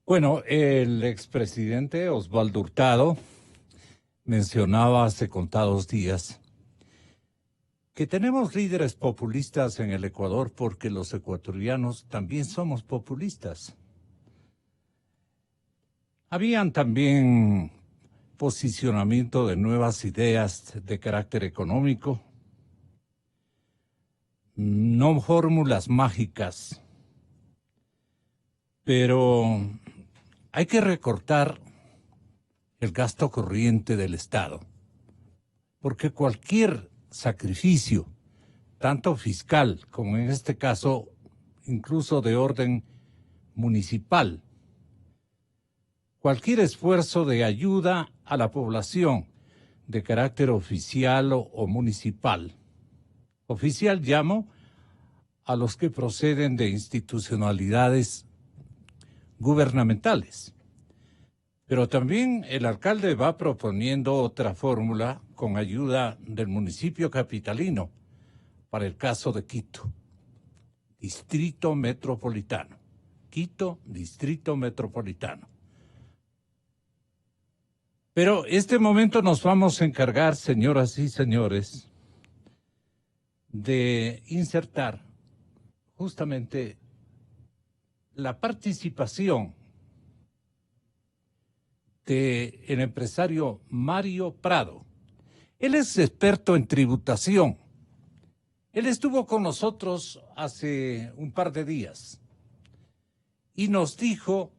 Bueno, el expresidente Osvaldo Hurtado mencionaba hace contados días que tenemos líderes populistas en el Ecuador porque los ecuatorianos también somos populistas. Habían también posicionamiento de nuevas ideas de carácter económico, no fórmulas mágicas, pero hay que recortar el gasto corriente del Estado, porque cualquier sacrificio, tanto fiscal como en este caso, incluso de orden municipal, cualquier esfuerzo de ayuda a la población de carácter oficial o municipal. Oficial llamo a los que proceden de institucionalidades gubernamentales. Pero también el alcalde va proponiendo otra fórmula con ayuda del municipio capitalino para el caso de Quito, Distrito Metropolitano. Quito, Distrito Metropolitano. Pero este momento nos vamos a encargar, señoras y señores, de insertar justamente la participación del empresario Mario Prado. Él es experto en tributación. Él estuvo con nosotros hace un par de días y nos dijo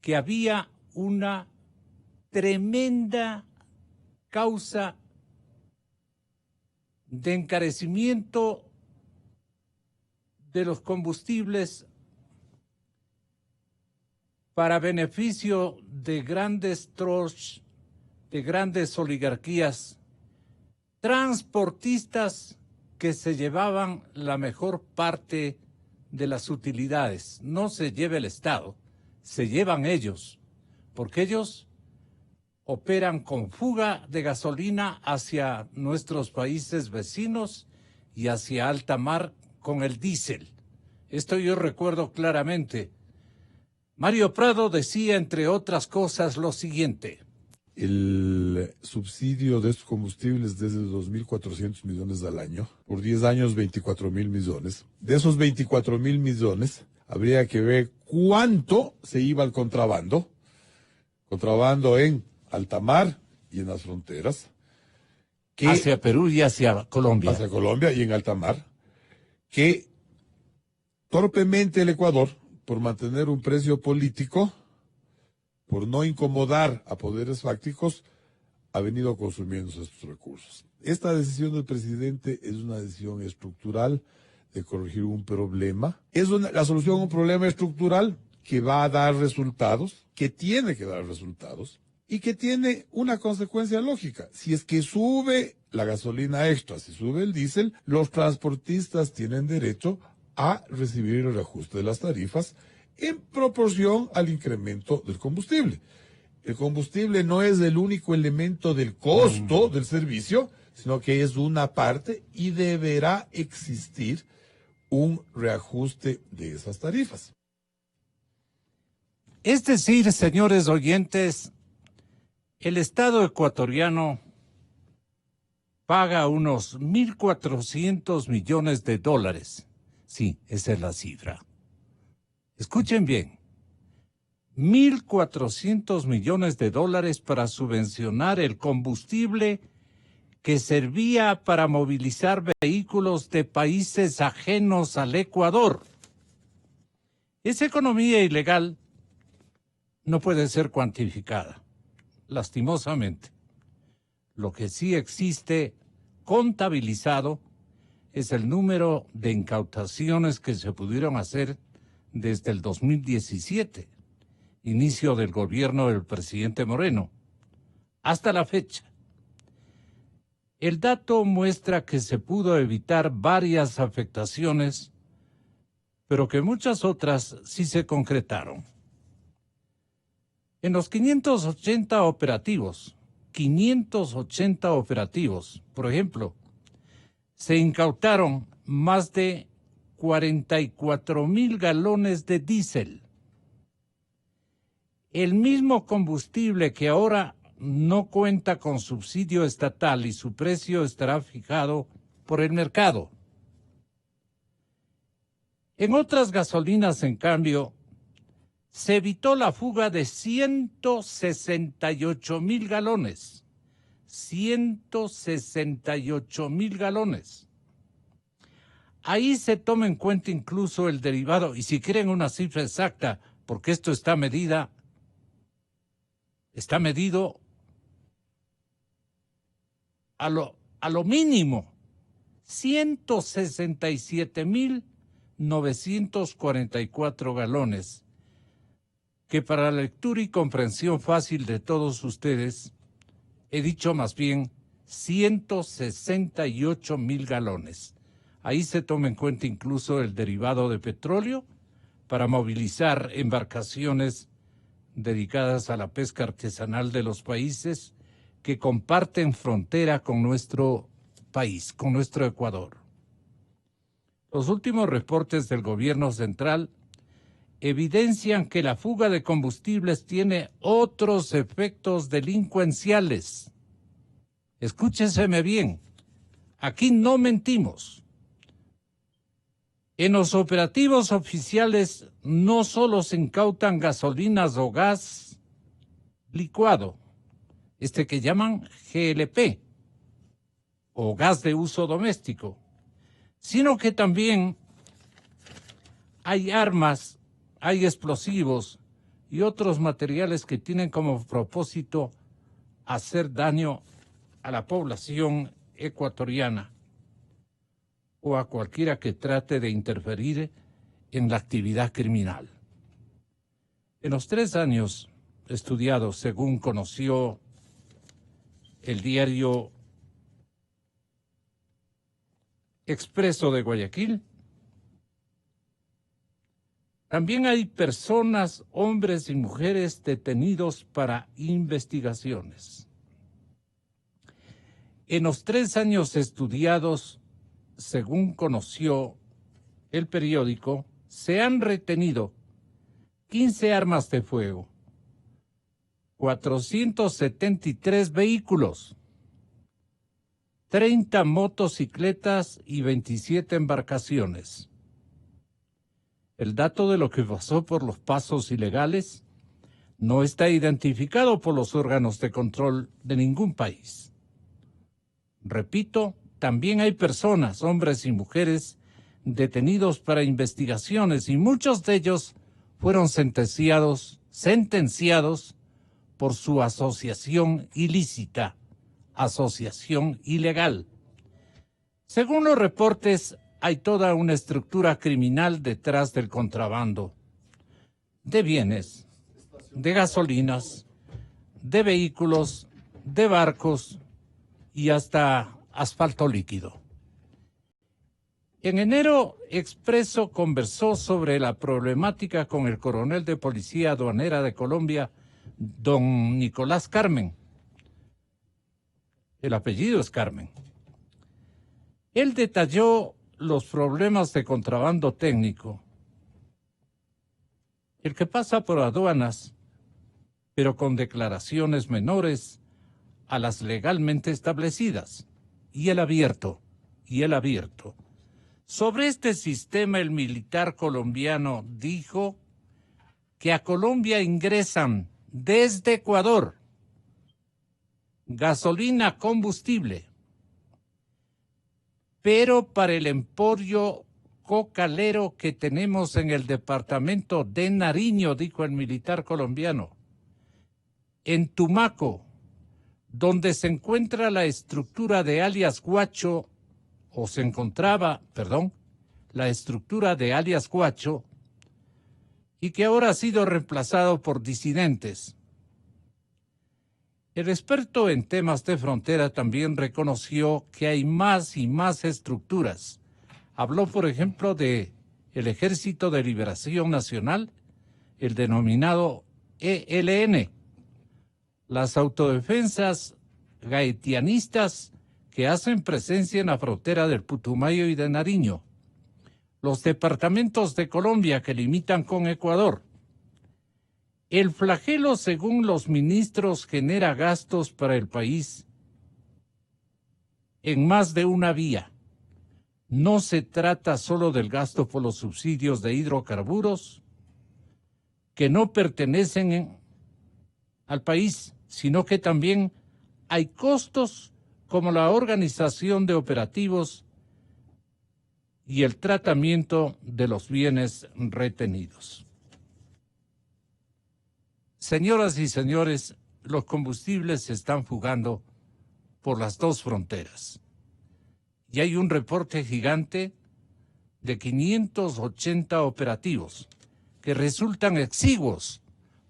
que había una tremenda causa de encarecimiento de los combustibles para beneficio de grandes trusts, de grandes oligarquías, transportistas que se llevaban la mejor parte de las utilidades. No se lleva el Estado, se llevan ellos, porque ellos operan con fuga de gasolina hacia nuestros países vecinos y hacia alta mar con el diésel. Esto yo recuerdo claramente. Mario Prado decía, entre otras cosas, lo siguiente. El subsidio de estos combustibles es de 2.400 millones al año, por 10 años 24.000 millones. De esos 24.000 millones, habría que ver cuánto se iba al contrabando en alta mar y en las fronteras. Hacia Perú y hacia Colombia. Hacia Colombia y en alta mar, que torpemente el Ecuador, por mantener un precio político, por no incomodar a poderes fácticos, ha venido consumiendo estos recursos. Esta decisión del presidente es una decisión estructural de corregir un problema. Es la solución a un problema estructural que va a dar resultados, que tiene que dar resultados y que tiene una consecuencia lógica. Si es que sube la gasolina extra, si sube el diésel, los transportistas tienen derecho a recibir el reajuste de las tarifas en proporción al incremento del combustible. El combustible no es el único elemento del costo del servicio, sino que es una parte y deberá existir un reajuste de esas tarifas. Es decir, señores oyentes, el Estado ecuatoriano paga unos 1.400 millones de dólares. Sí, esa es la cifra. Escuchen bien, 1.400 millones de dólares para subvencionar el combustible que servía para movilizar vehículos de países ajenos al Ecuador. Esa economía ilegal no puede ser cuantificada, lastimosamente. Lo que sí existe contabilizado es el número de incautaciones que se pudieron hacer desde el 2017, inicio del gobierno del presidente Moreno, hasta la fecha. El dato muestra que se pudo evitar varias afectaciones, pero que muchas otras sí se concretaron. En los 580 operativos, por ejemplo, se incautaron más de 44,000 galones de diésel, El mismo combustible que ahora no cuenta con subsidio estatal y su precio estará fijado por el mercado. En otras gasolinas, en cambio, se evitó la fuga de 168,000 galones. 168,000 galones. Ahí se toma en cuenta incluso el derivado, y si quieren una cifra exacta, porque esto está medido a lo mínimo, 167,944 galones, que para la lectura y comprensión fácil de todos ustedes, he dicho más bien 168,000 galones. Ahí se toma en cuenta incluso el derivado de petróleo para movilizar embarcaciones dedicadas a la pesca artesanal de los países que comparten frontera con nuestro país, con nuestro Ecuador. Los últimos reportes del gobierno central evidencian que la fuga de combustibles tiene otros efectos delincuenciales. Escúchenseme bien, aquí no mentimos. En los operativos oficiales no solo se incautan gasolinas o gas licuado, que llaman GLP, o gas de uso doméstico, sino que también hay armas, hay explosivos y otros materiales que tienen como propósito hacer daño a la población ecuatoriana o a cualquiera que trate de interferir en la actividad criminal. En los 3 años estudiados, según conoció el diario Expreso de Guayaquil, también hay personas, hombres y mujeres detenidos para investigaciones. En los 3 años estudiados, según conoció el periódico, se han retenido 15 armas de fuego, 473 vehículos, 30 motocicletas y 27 embarcaciones. El dato de lo que pasó por los pasos ilegales no está identificado por los órganos de control de ningún país. Repito, también hay personas, hombres y mujeres, detenidos para investigaciones y muchos de ellos fueron sentenciados por su asociación ilícita, asociación ilegal. Según los reportes, hay toda una estructura criminal detrás del contrabando de bienes, de gasolinas, de vehículos, de barcos y hasta asfalto líquido. En enero, Expreso conversó sobre la problemática con el coronel de Policía Aduanera de Colombia, don Nicolás Carmen. El apellido es Carmen. Él detalló los problemas de contrabando técnico, el que pasa por aduanas, pero con declaraciones menores a las legalmente establecidas, y el abierto. Sobre este sistema, el militar colombiano dijo que a Colombia ingresan desde Ecuador gasolina, combustible, pero para el emporio cocalero que tenemos en el departamento de Nariño, dijo el militar colombiano, en Tumaco, donde se encuentra la estructura de alias Guacho, la estructura de alias Guacho, y que ahora ha sido reemplazado por disidentes. El experto en temas de frontera también reconoció que hay más y más estructuras. Habló, por ejemplo, de el Ejército de Liberación Nacional, el denominado ELN, las autodefensas gaetianistas que hacen presencia en la frontera del Putumayo y de Nariño, los departamentos de Colombia que limitan con Ecuador, El flagelo, según los ministros, genera gastos para el país en más de una vía. No se trata solo del gasto por los subsidios de hidrocarburos, que no pertenecen al país, sino que también hay costos como la organización de operativos y el tratamiento de los bienes retenidos. Señoras y señores, los combustibles se están fugando por las dos fronteras. Y hay un reporte gigante de 580 operativos que resultan exiguos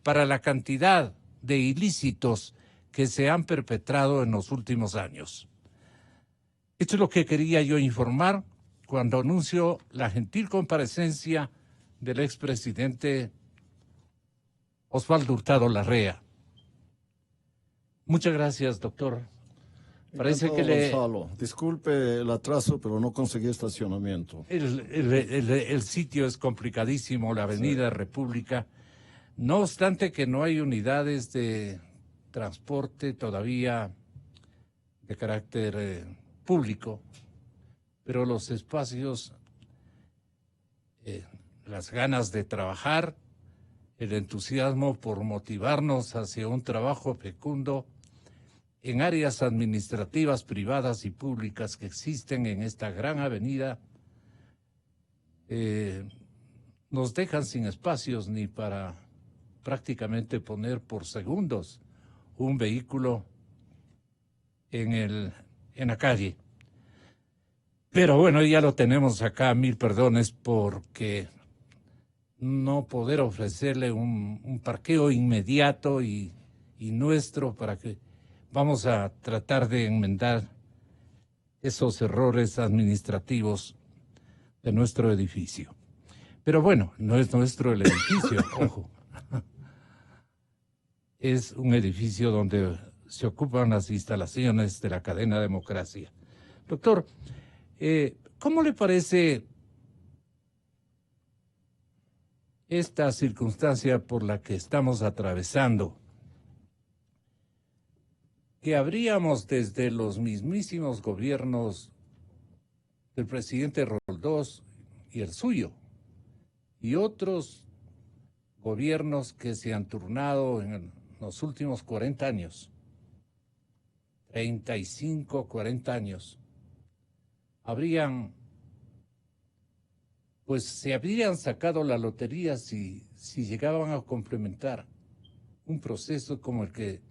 para la cantidad de ilícitos que se han perpetrado en los últimos años. Esto es lo que quería yo informar cuando anuncio la gentil comparecencia del expresidente Osvaldo Hurtado Larrea. Muchas gracias, doctor. Parece que Gonzalo, disculpe el atraso, pero no conseguí estacionamiento. el sitio es complicadísimo, la Avenida República. No obstante que no hay unidades de transporte todavía de carácter público, pero los espacios, las ganas de trabajar, el entusiasmo por motivarnos hacia un trabajo fecundo en áreas administrativas, privadas y públicas que existen en esta gran avenida, nos dejan sin espacios ni para prácticamente poner por segundos un vehículo en la calle. Pero bueno, ya lo tenemos acá, mil perdones porque no poder ofrecerle un parqueo inmediato y nuestro para que vamos a tratar de enmendar esos errores administrativos de nuestro edificio. Pero bueno, no es nuestro el edificio, ojo. Es un edificio donde se ocupan las instalaciones de la cadena Democracia. Doctor, ¿cómo le parece esta circunstancia por la que estamos atravesando? Que habríamos desde los mismísimos gobiernos del presidente Roldós y el suyo, y otros gobiernos que se han turnado en los últimos 40 años, 35, 40 años, se habrían sacado la lotería si llegaban a complementar un proceso como el que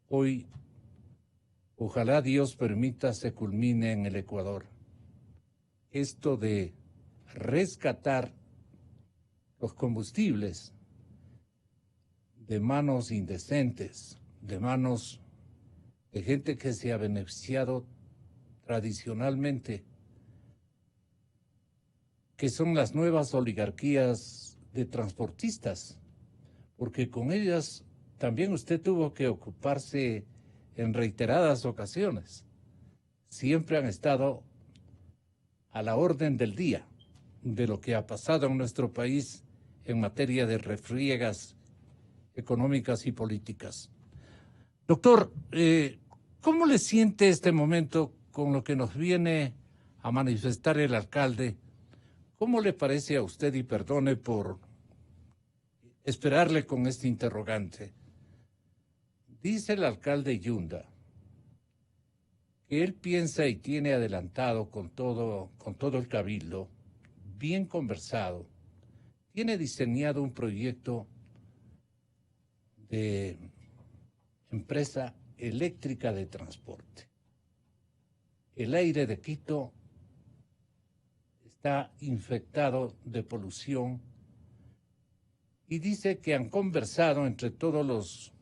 hoy, ojalá Dios permita, se culmine en el Ecuador. Esto de rescatar los combustibles de manos indecentes, de manos de gente que se ha beneficiado tradicionalmente, que son las nuevas oligarquías de transportistas, porque con ellas también usted tuvo que ocuparse en reiteradas ocasiones. Siempre han estado a la orden del día de lo que ha pasado en nuestro país en materia de refriegas económicas y políticas. Doctor, ¿cómo le siente este momento con lo que nos viene a manifestar el alcalde? ¿Cómo le parece a usted, y perdone por esperarle con este interrogante? Dice el alcalde Yunda que él piensa y tiene adelantado con todo el cabildo, bien conversado, tiene diseñado un proyecto de empresa eléctrica de transporte. El aire de Quito está infectado de polución y dice que han conversado entre todos los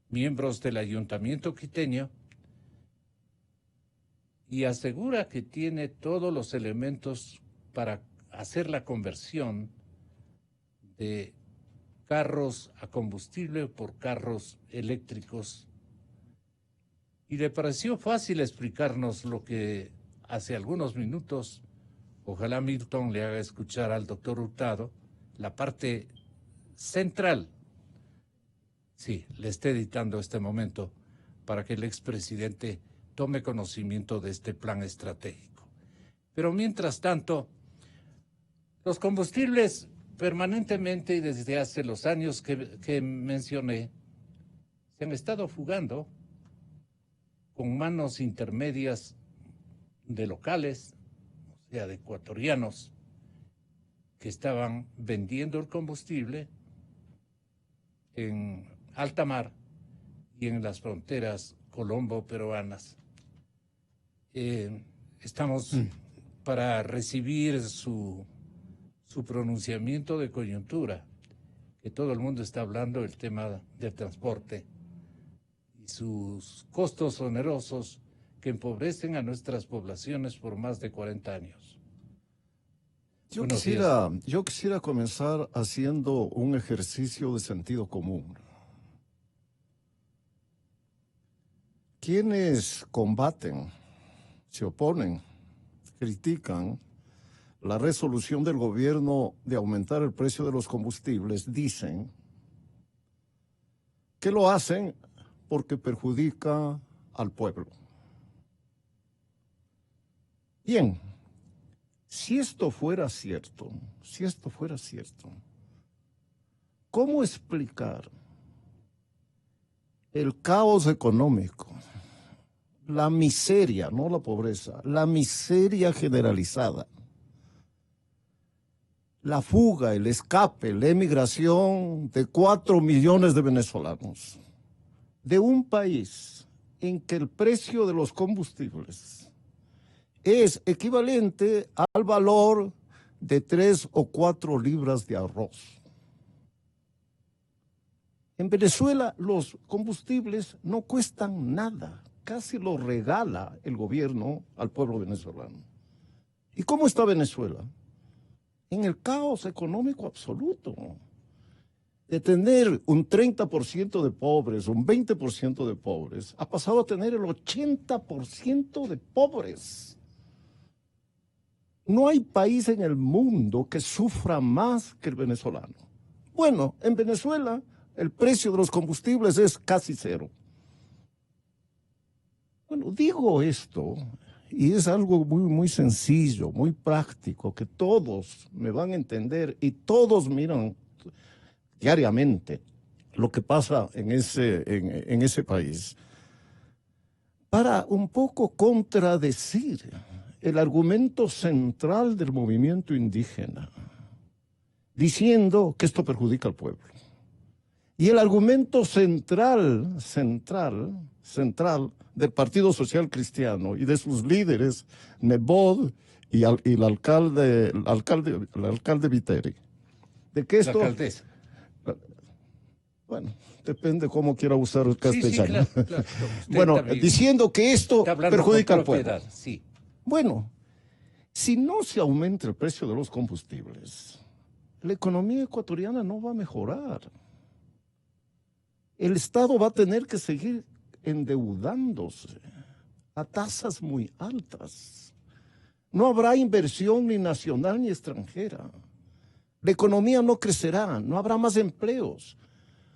miembros del ayuntamiento quiteño y asegura que tiene todos los elementos para hacer la conversión de carros a combustible por carros eléctricos. Y le pareció fácil explicarnos lo que hace algunos minutos, ojalá Milton le haga escuchar al doctor Hurtado, la parte central. Sí, le esté editando este momento para que el expresidente tome conocimiento de este plan estratégico. Pero mientras tanto, los combustibles permanentemente y desde hace los años que mencioné, se han estado fugando con manos intermedias de locales, o sea, de ecuatorianos, que estaban vendiendo el combustible en alta mar y en las fronteras colombo-peruanas. Estamos para recibir su pronunciamiento de coyuntura, que todo el mundo está hablando del tema del transporte y sus costos onerosos que empobrecen a nuestras poblaciones por más de 40 años. Yo quisiera comenzar haciendo un ejercicio de sentido común. Quienes combaten, se oponen, critican la resolución del gobierno de aumentar el precio de los combustibles, dicen que lo hacen porque perjudica al pueblo. Bien, si esto fuera cierto, ¿cómo explicar el caos económico, la miseria, no la pobreza, la miseria generalizada, la fuga, el escape, la emigración de 4 millones de venezolanos de un país en que el precio de los combustibles es equivalente al valor de 3 o 4 libras de arroz? En Venezuela los combustibles no cuestan nada, casi lo regala el gobierno al pueblo venezolano. ¿Y cómo está Venezuela? En el caos económico absoluto. De tener un 30% de pobres, un 20% de pobres, ha pasado a tener el 80% de pobres. No hay país en el mundo que sufra más que el venezolano. Bueno, en Venezuela el precio de los combustibles es casi cero. Bueno, digo esto, y es algo muy sencillo, muy práctico, que todos me van a entender y todos miran diariamente lo que pasa en ese país, para un poco contradecir el argumento central del movimiento indígena, diciendo que esto perjudica al pueblo. Y el argumento central del Partido Social Cristiano y de sus líderes, Nebot y el alcalde Viteri, de que esto... La alcaldesa. Bueno, depende cómo quiera usar el castellano. Sí, claro. Bueno, diciendo que esto perjudica al pueblo. Sí. Bueno, si no se aumenta el precio de los combustibles, la economía ecuatoriana no va a mejorar. El Estado va a tener que seguir endeudándose a tasas muy altas. No habrá inversión ni nacional ni extranjera. La economía no crecerá, no habrá más empleos.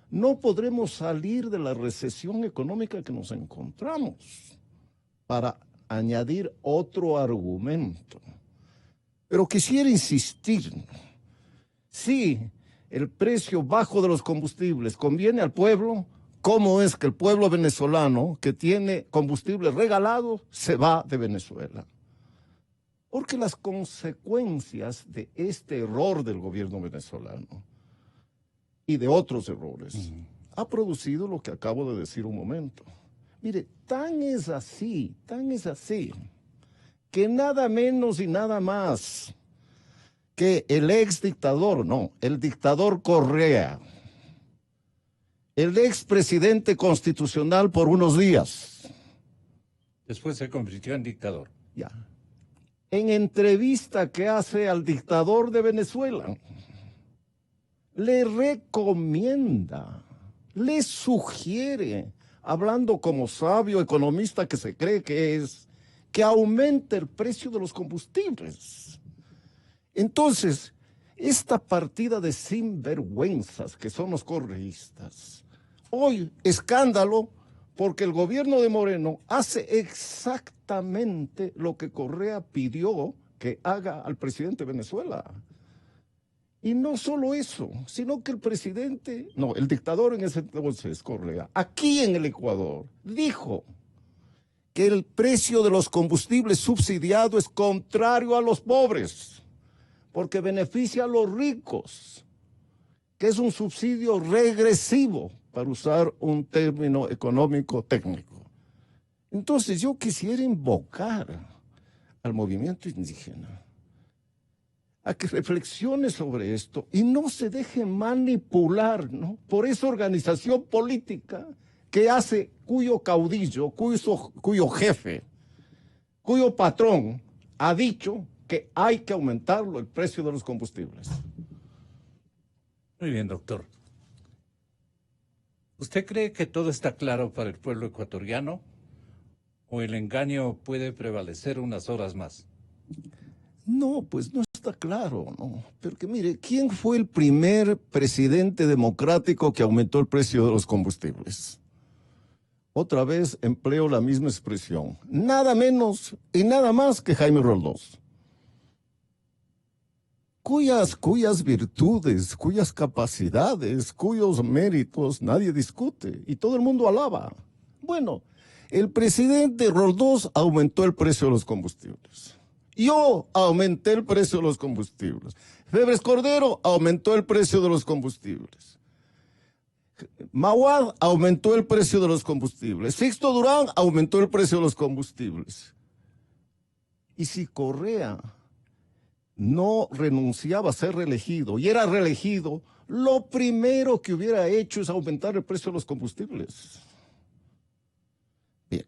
No podremos salir de la recesión económica que nos encontramos, para añadir otro argumento. Pero quisiera insistir, si el precio bajo de los combustibles conviene al pueblo, ¿cómo es que el pueblo venezolano que tiene combustible regalado se va de Venezuela? Porque las consecuencias de este error del gobierno venezolano y de otros errores ha producido lo que acabo de decir un momento. Mire, tan es así, que nada menos y nada más que el el dictador Correa, el expresidente constitucional por unos días. Después se convirtió en dictador. Ya. En entrevista que hace al dictador de Venezuela, le recomienda, le sugiere, hablando como sabio economista que se cree que es, que aumente el precio de los combustibles. Entonces, Esta partida de sinvergüenzas que son los correístas. Hoy, escándalo, porque el gobierno de Moreno hace exactamente lo que Correa pidió que haga al presidente de Venezuela. Y no solo eso, sino que el dictador en ese entonces, Correa, aquí en el Ecuador, dijo que el precio de los combustibles subsidiado es contrario a los pobres, porque beneficia a los ricos, que es un subsidio regresivo, para usar un término económico técnico. Entonces yo quisiera invocar al movimiento indígena a que reflexione sobre esto y no se deje manipular, ¿no?, por esa organización política cuyo caudillo, cuyo jefe, cuyo patrón ha dicho que hay que aumentarlo el precio de los combustibles. Muy bien, doctor. ¿Usted cree que todo está claro para el pueblo ecuatoriano o el engaño puede prevalecer unas horas más? No, pues no está claro, ¿no? Porque mire, ¿quién fue el primer presidente democrático que aumentó el precio de los combustibles? Otra vez empleo la misma expresión. Nada menos y nada más que Jaime Roldós. Cuyas virtudes, cuyas capacidades, cuyos méritos nadie discute y todo el mundo alaba. Bueno, el presidente Roldós aumentó el precio de los combustibles. Yo aumenté el precio de los combustibles. Febres Cordero aumentó el precio de los combustibles. Mauad aumentó el precio de los combustibles. Sixto Durán aumentó el precio de los combustibles. Y si Correa no renunciaba a ser reelegido y era reelegido, lo primero que hubiera hecho es aumentar el precio de los combustibles. Bien.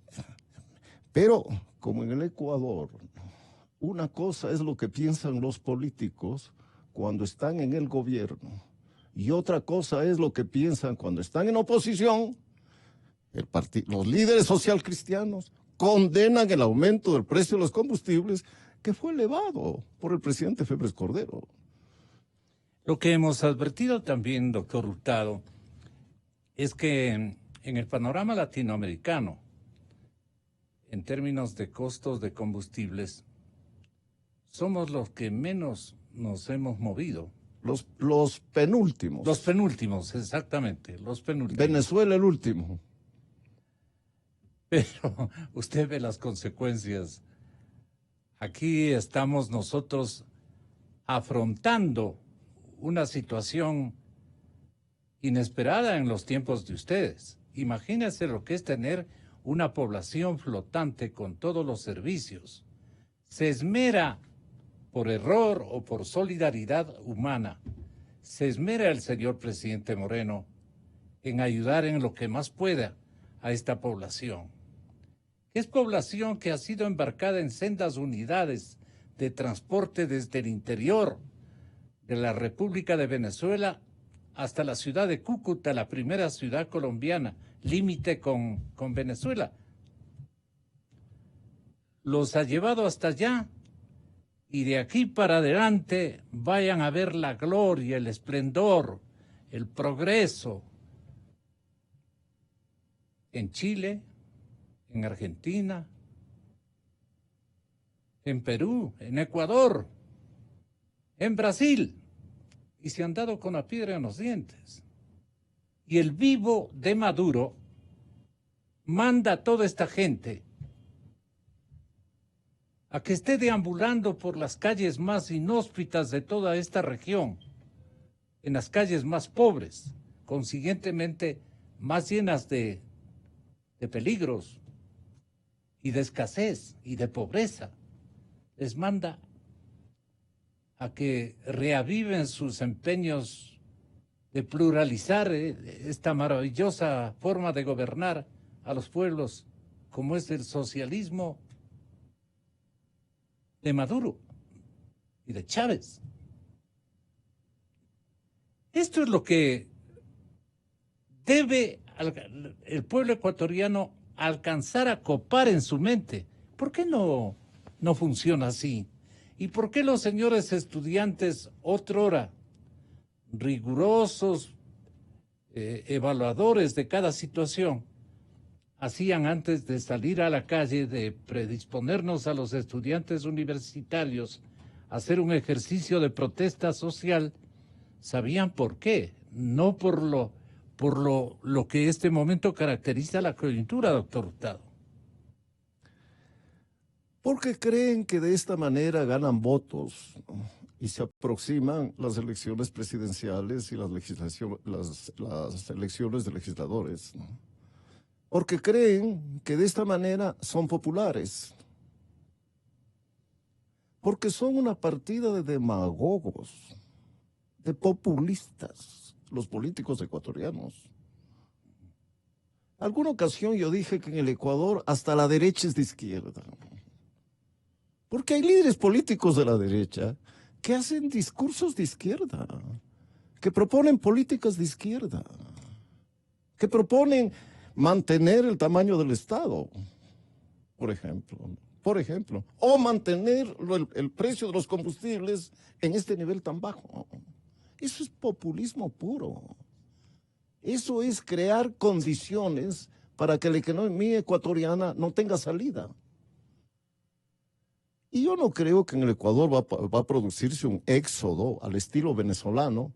Pero, como en el Ecuador, una cosa es lo que piensan los políticos cuando están en el gobierno y otra cosa es lo que piensan cuando están en oposición. Los líderes socialcristianos condenan el aumento del precio de los combustibles que fue elevado por el presidente Febres Cordero. Lo que hemos advertido también, doctor Hurtado, es que en el panorama latinoamericano, en términos de costos de combustibles, somos los que menos nos hemos movido. Los penúltimos. Los penúltimos, exactamente, los penúltimos. Venezuela el último. Pero usted ve las consecuencias. Aquí estamos nosotros afrontando una situación inesperada en los tiempos de ustedes. Imagínense lo que es tener una población flotante con todos los servicios. Se esmera, por error o por solidaridad humana, se esmera el señor presidente Moreno en ayudar en lo que más pueda a esta población. Es población que ha sido embarcada en sendas unidades de transporte desde el interior de la República de Venezuela hasta la ciudad de Cúcuta, la primera ciudad colombiana, límite con Venezuela. Los ha llevado hasta allá y de aquí para adelante vayan a ver la gloria, el esplendor, el progreso en Chile, en Argentina, en Perú, en Ecuador, en Brasil, y se han dado con la piedra en los dientes. Y el vivo de Maduro manda a toda esta gente a que esté deambulando por las calles más inhóspitas de toda esta región, en las calles más pobres, consiguientemente más llenas de peligros y de escasez y de pobreza. Les manda a que reaviven sus empeños de pluralizar esta maravillosa forma de gobernar a los pueblos, como es el socialismo de Maduro y de Chávez. Esto es lo que debe el pueblo ecuatoriano alcanzar a copar en su mente. ¿Por qué no funciona así? ¿Y por qué los señores estudiantes, otrora rigurosos, evaluadores de cada situación, hacían antes de salir a la calle, de predisponernos a los estudiantes universitarios a hacer un ejercicio de protesta social, sabían por qué? No por lo que este momento caracteriza la coyuntura, doctor Hurtado. Porque creen que de esta manera ganan votos, ¿no? Y se aproximan las elecciones presidenciales y las elecciones de legisladores, ¿no? Porque creen que de esta manera son populares. Porque son una partida de demagogos, de populistas, los políticos ecuatorianos. Alguna ocasión yo dije que en el Ecuador hasta la derecha es de izquierda. Porque hay líderes políticos de la derecha que hacen discursos de izquierda, que proponen políticas de izquierda, que proponen mantener el tamaño del Estado, por ejemplo, o mantener el precio de los combustibles en este nivel tan bajo. Eso es populismo puro. Eso es crear condiciones para que la economía ecuatoriana no tenga salida. Y yo no creo que en el Ecuador va a producirse un éxodo al estilo venezolano,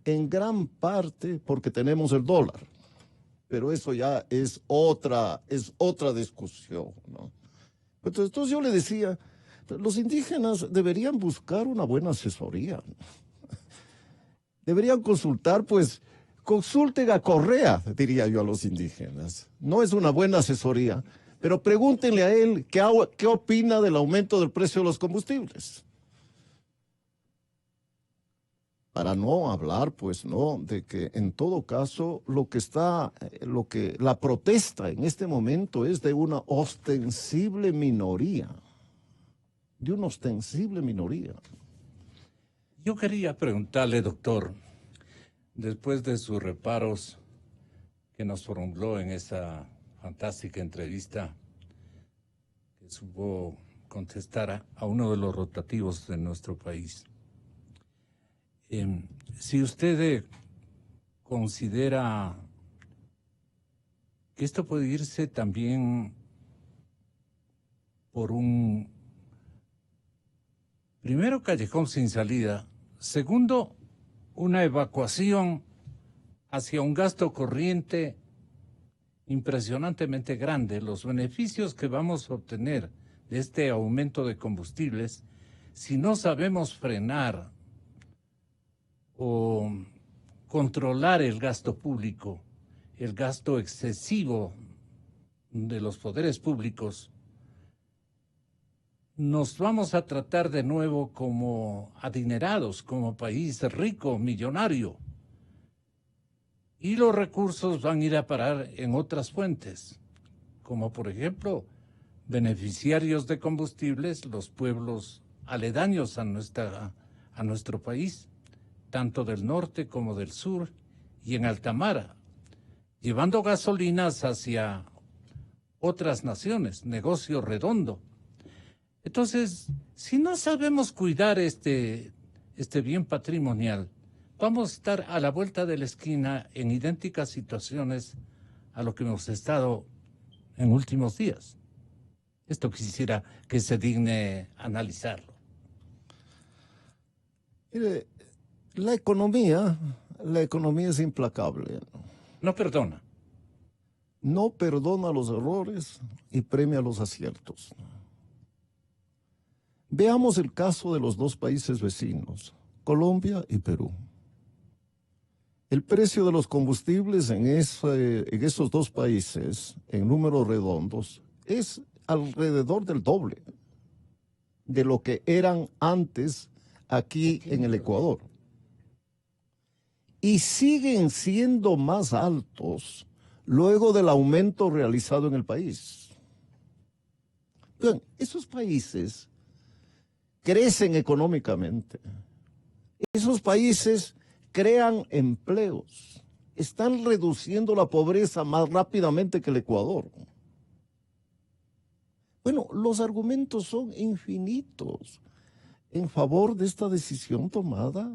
en gran parte porque tenemos el dólar. Pero eso ya es otra discusión, ¿no? Entonces yo le decía, los indígenas deberían buscar una buena asesoría. Deberían consultar, pues, consulten a Correa, diría yo a los indígenas. No es una buena asesoría, pero pregúntenle a él qué opina del aumento del precio de los combustibles. Para no hablar, pues, ¿no?, de que en todo caso la protesta en este momento es de una ostensible minoría. Yo quería preguntarle, doctor, después de sus reparos que nos formuló en esa fantástica entrevista, que supo contestar a uno de los rotativos de nuestro país, si usted considera que esto puede irse también por un, primero, callejón sin salida, segundo, una evacuación hacia un gasto corriente impresionantemente grande. Los beneficios que vamos a obtener de este aumento de combustibles, si no sabemos frenar o controlar el gasto público, el gasto excesivo de los poderes públicos, nos vamos a tratar de nuevo como adinerados, como país rico, millonario. Y los recursos van a ir a parar en otras fuentes, como por ejemplo, beneficiarios de combustibles, los pueblos aledaños a nuestro país, tanto del norte como del sur, y en alta mar, llevando gasolinas hacia otras naciones, negocio redondo. Entonces, si no sabemos cuidar este bien patrimonial, vamos a estar a la vuelta de la esquina en idénticas situaciones a lo que hemos estado en últimos días. Esto quisiera que se digne analizarlo. Mire, la economía es implacable. No perdona. No perdona los errores y premia los aciertos. Veamos el caso de los dos países vecinos, Colombia y Perú. El precio de los combustibles en esos dos países, en números redondos, es alrededor del doble de lo que eran antes aquí en el Ecuador. Y siguen siendo más altos luego del aumento realizado en el país. Bien, esos países crecen económicamente. Esos países crean empleos. Están reduciendo la pobreza más rápidamente que el Ecuador. Bueno, los argumentos son infinitos. en favor de esta decisión tomada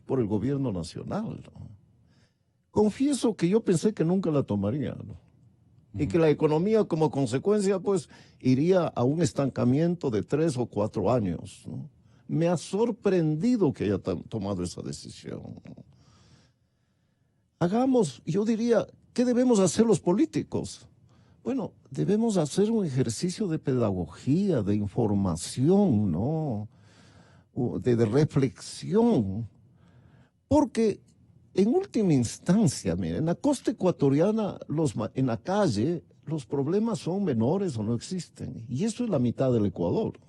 por el gobierno nacional, ¿no? Confieso que yo pensé que nunca la tomaría, ¿no? Y que la economía como consecuencia pues iría a un estancamiento de 3 o 4 años, ¿no? Me ha sorprendido que haya tomado esa decisión. Hagamos, yo diría, ¿qué debemos hacer los políticos? Bueno, debemos hacer un ejercicio de pedagogía, de información, ¿no? De reflexión, porque en última instancia, miren, en la costa ecuatoriana, en la calle, los problemas son menores o no existen, y eso es la mitad del Ecuador.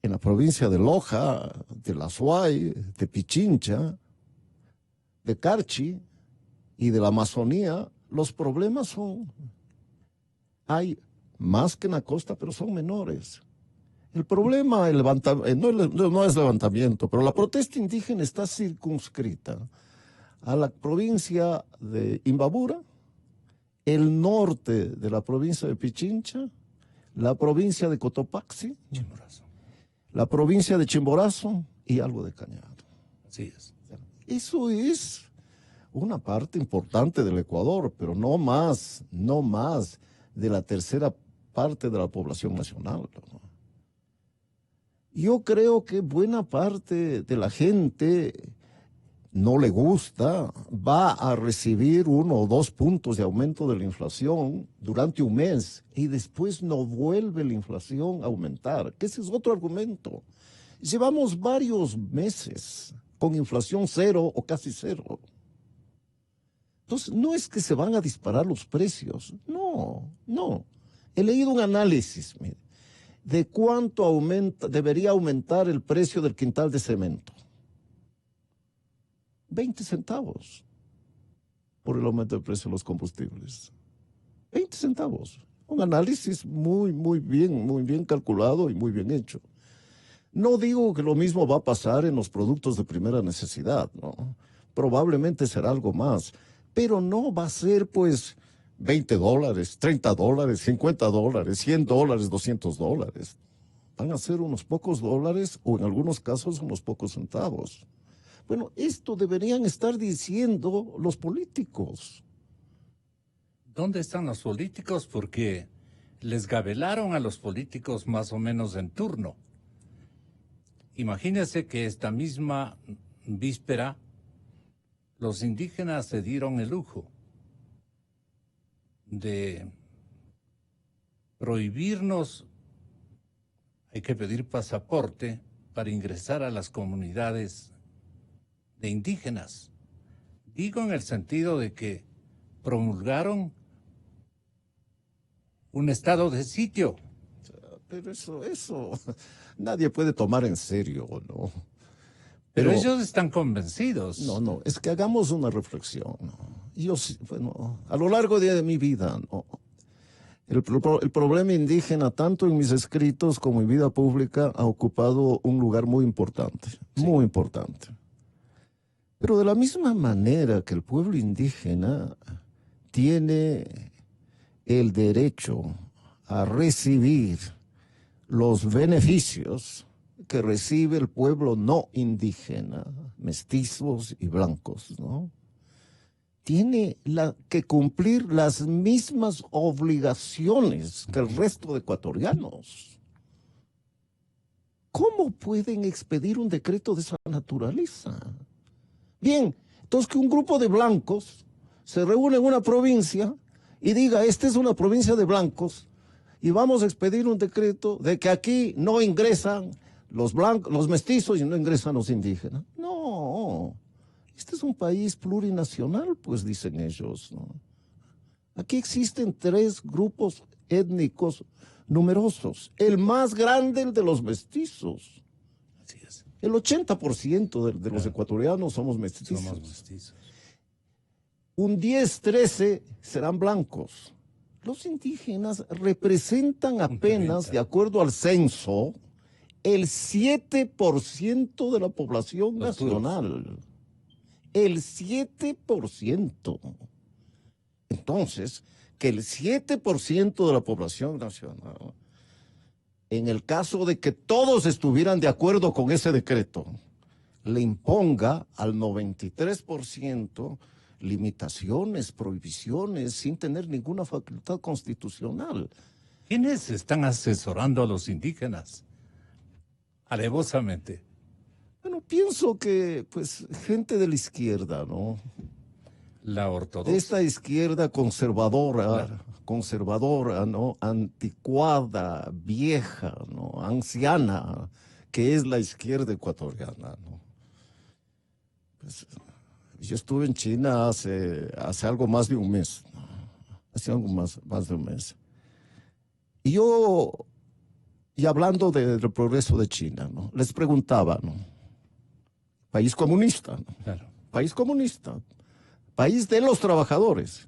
En la provincia de Loja, de La Suay, de Pichincha, de Carchi y de la Amazonía, los problemas hay más que en la costa, pero son menores. El problema, no es levantamiento, pero la protesta indígena está circunscrita a la provincia de Imbabura, el norte de la provincia de Pichincha, la provincia de Cotopaxi, Chimborazo. la provincia de Chimborazo y algo de Cañado. Así es. Eso es una parte importante del Ecuador, pero no más de la tercera parte de la población nacional, ¿no? Yo creo que buena parte de la gente no le gusta, va a recibir 1 o 2 puntos de aumento de la inflación durante un mes y después no vuelve la inflación a aumentar, que ese es otro argumento. Llevamos varios meses con inflación 0 o casi 0. Entonces, no es que se van a disparar los precios, no. He leído un análisis, mire, de cuánto debería aumentar el precio del quintal de cemento. 20 centavos por el aumento del precio de los combustibles. 20 centavos. Un análisis muy bien calculado y muy bien hecho. No digo que lo mismo va a pasar en los productos de primera necesidad, ¿no? Probablemente será algo más, pero no va a ser pues $20, $30, $50, $100, $200. Van a ser unos pocos dólares o en algunos casos unos pocos centavos. Bueno, esto deberían estar diciendo los políticos. ¿Dónde están los políticos? Porque les gabelaron a los políticos más o menos en turno. Imagínense que esta misma víspera los indígenas se dieron el lujo de prohibirnos, hay que pedir pasaporte para ingresar a las comunidades de indígenas. Digo en el sentido de que promulgaron un estado de sitio. Pero eso nadie puede tomar en serio, ¿no? Pero ellos están convencidos. No, es que hagamos una reflexión, ¿no? Yo, bueno, a lo largo de mi vida, ¿no? El problema indígena, tanto en mis escritos como en vida pública, ha ocupado un lugar muy importante, muy importante. Pero de la misma manera que el pueblo indígena tiene el derecho a recibir los beneficios que recibe el pueblo no indígena, mestizos y blancos, ¿no? Tiene que cumplir las mismas obligaciones que el resto de ecuatorianos. ¿Cómo pueden expedir un decreto de esa naturaleza? Bien, entonces que un grupo de blancos se reúne en una provincia y diga, esta es una provincia de blancos y vamos a expedir un decreto de que aquí no ingresan los mestizos y no ingresan los indígenas. No, este es un país plurinacional, pues dicen ellos, ¿no? Aquí existen 3 grupos étnicos numerosos. El más grande, el de los mestizos. Así es. El 80% de los ecuatorianos somos mestizos. Somos mestizos. Un 10-13 serán blancos. Los indígenas representan apenas, de acuerdo al censo, el 7% de la población nacional. El 7%. Entonces, que el 7% de la población nacional en el caso de que todos estuvieran de acuerdo con ese decreto, le imponga al 93% limitaciones, prohibiciones, sin tener ninguna facultad constitucional. ¿Quiénes están asesorando a los indígenas? Alevosamente. Bueno, pienso que, pues, gente de la izquierda, ¿no? La De ortodoxia. esta izquierda conservadora, Claro. conservadora, ¿no? Anticuada, vieja, ¿no? Anciana, que es la izquierda ecuatoriana, ¿no? Pues, yo estuve en China hace algo más de un mes, ¿no? Hace algo más de un mes. Y hablando del progreso de China, ¿no? Les preguntaba, ¿no? País comunista, ¿no? Claro. País comunista, país de los trabajadores.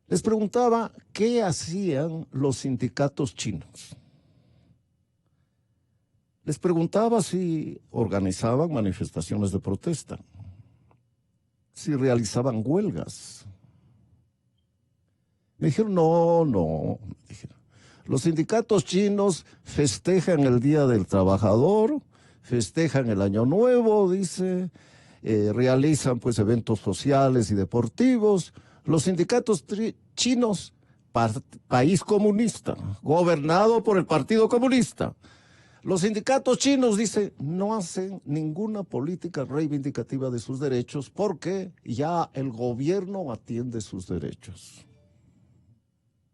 Les preguntaba qué hacían los sindicatos chinos. Les preguntaba si organizaban manifestaciones de protesta, si realizaban huelgas. Me dijeron, no. Me dijeron, los sindicatos chinos festejan el Día del Trabajador, festejan el Año Nuevo, dice, realizan pues eventos sociales y deportivos. Los sindicatos chinos, país comunista, gobernado por el Partido Comunista. Los sindicatos chinos, dice, no hacen ninguna política reivindicativa de sus derechos porque ya el gobierno atiende sus derechos.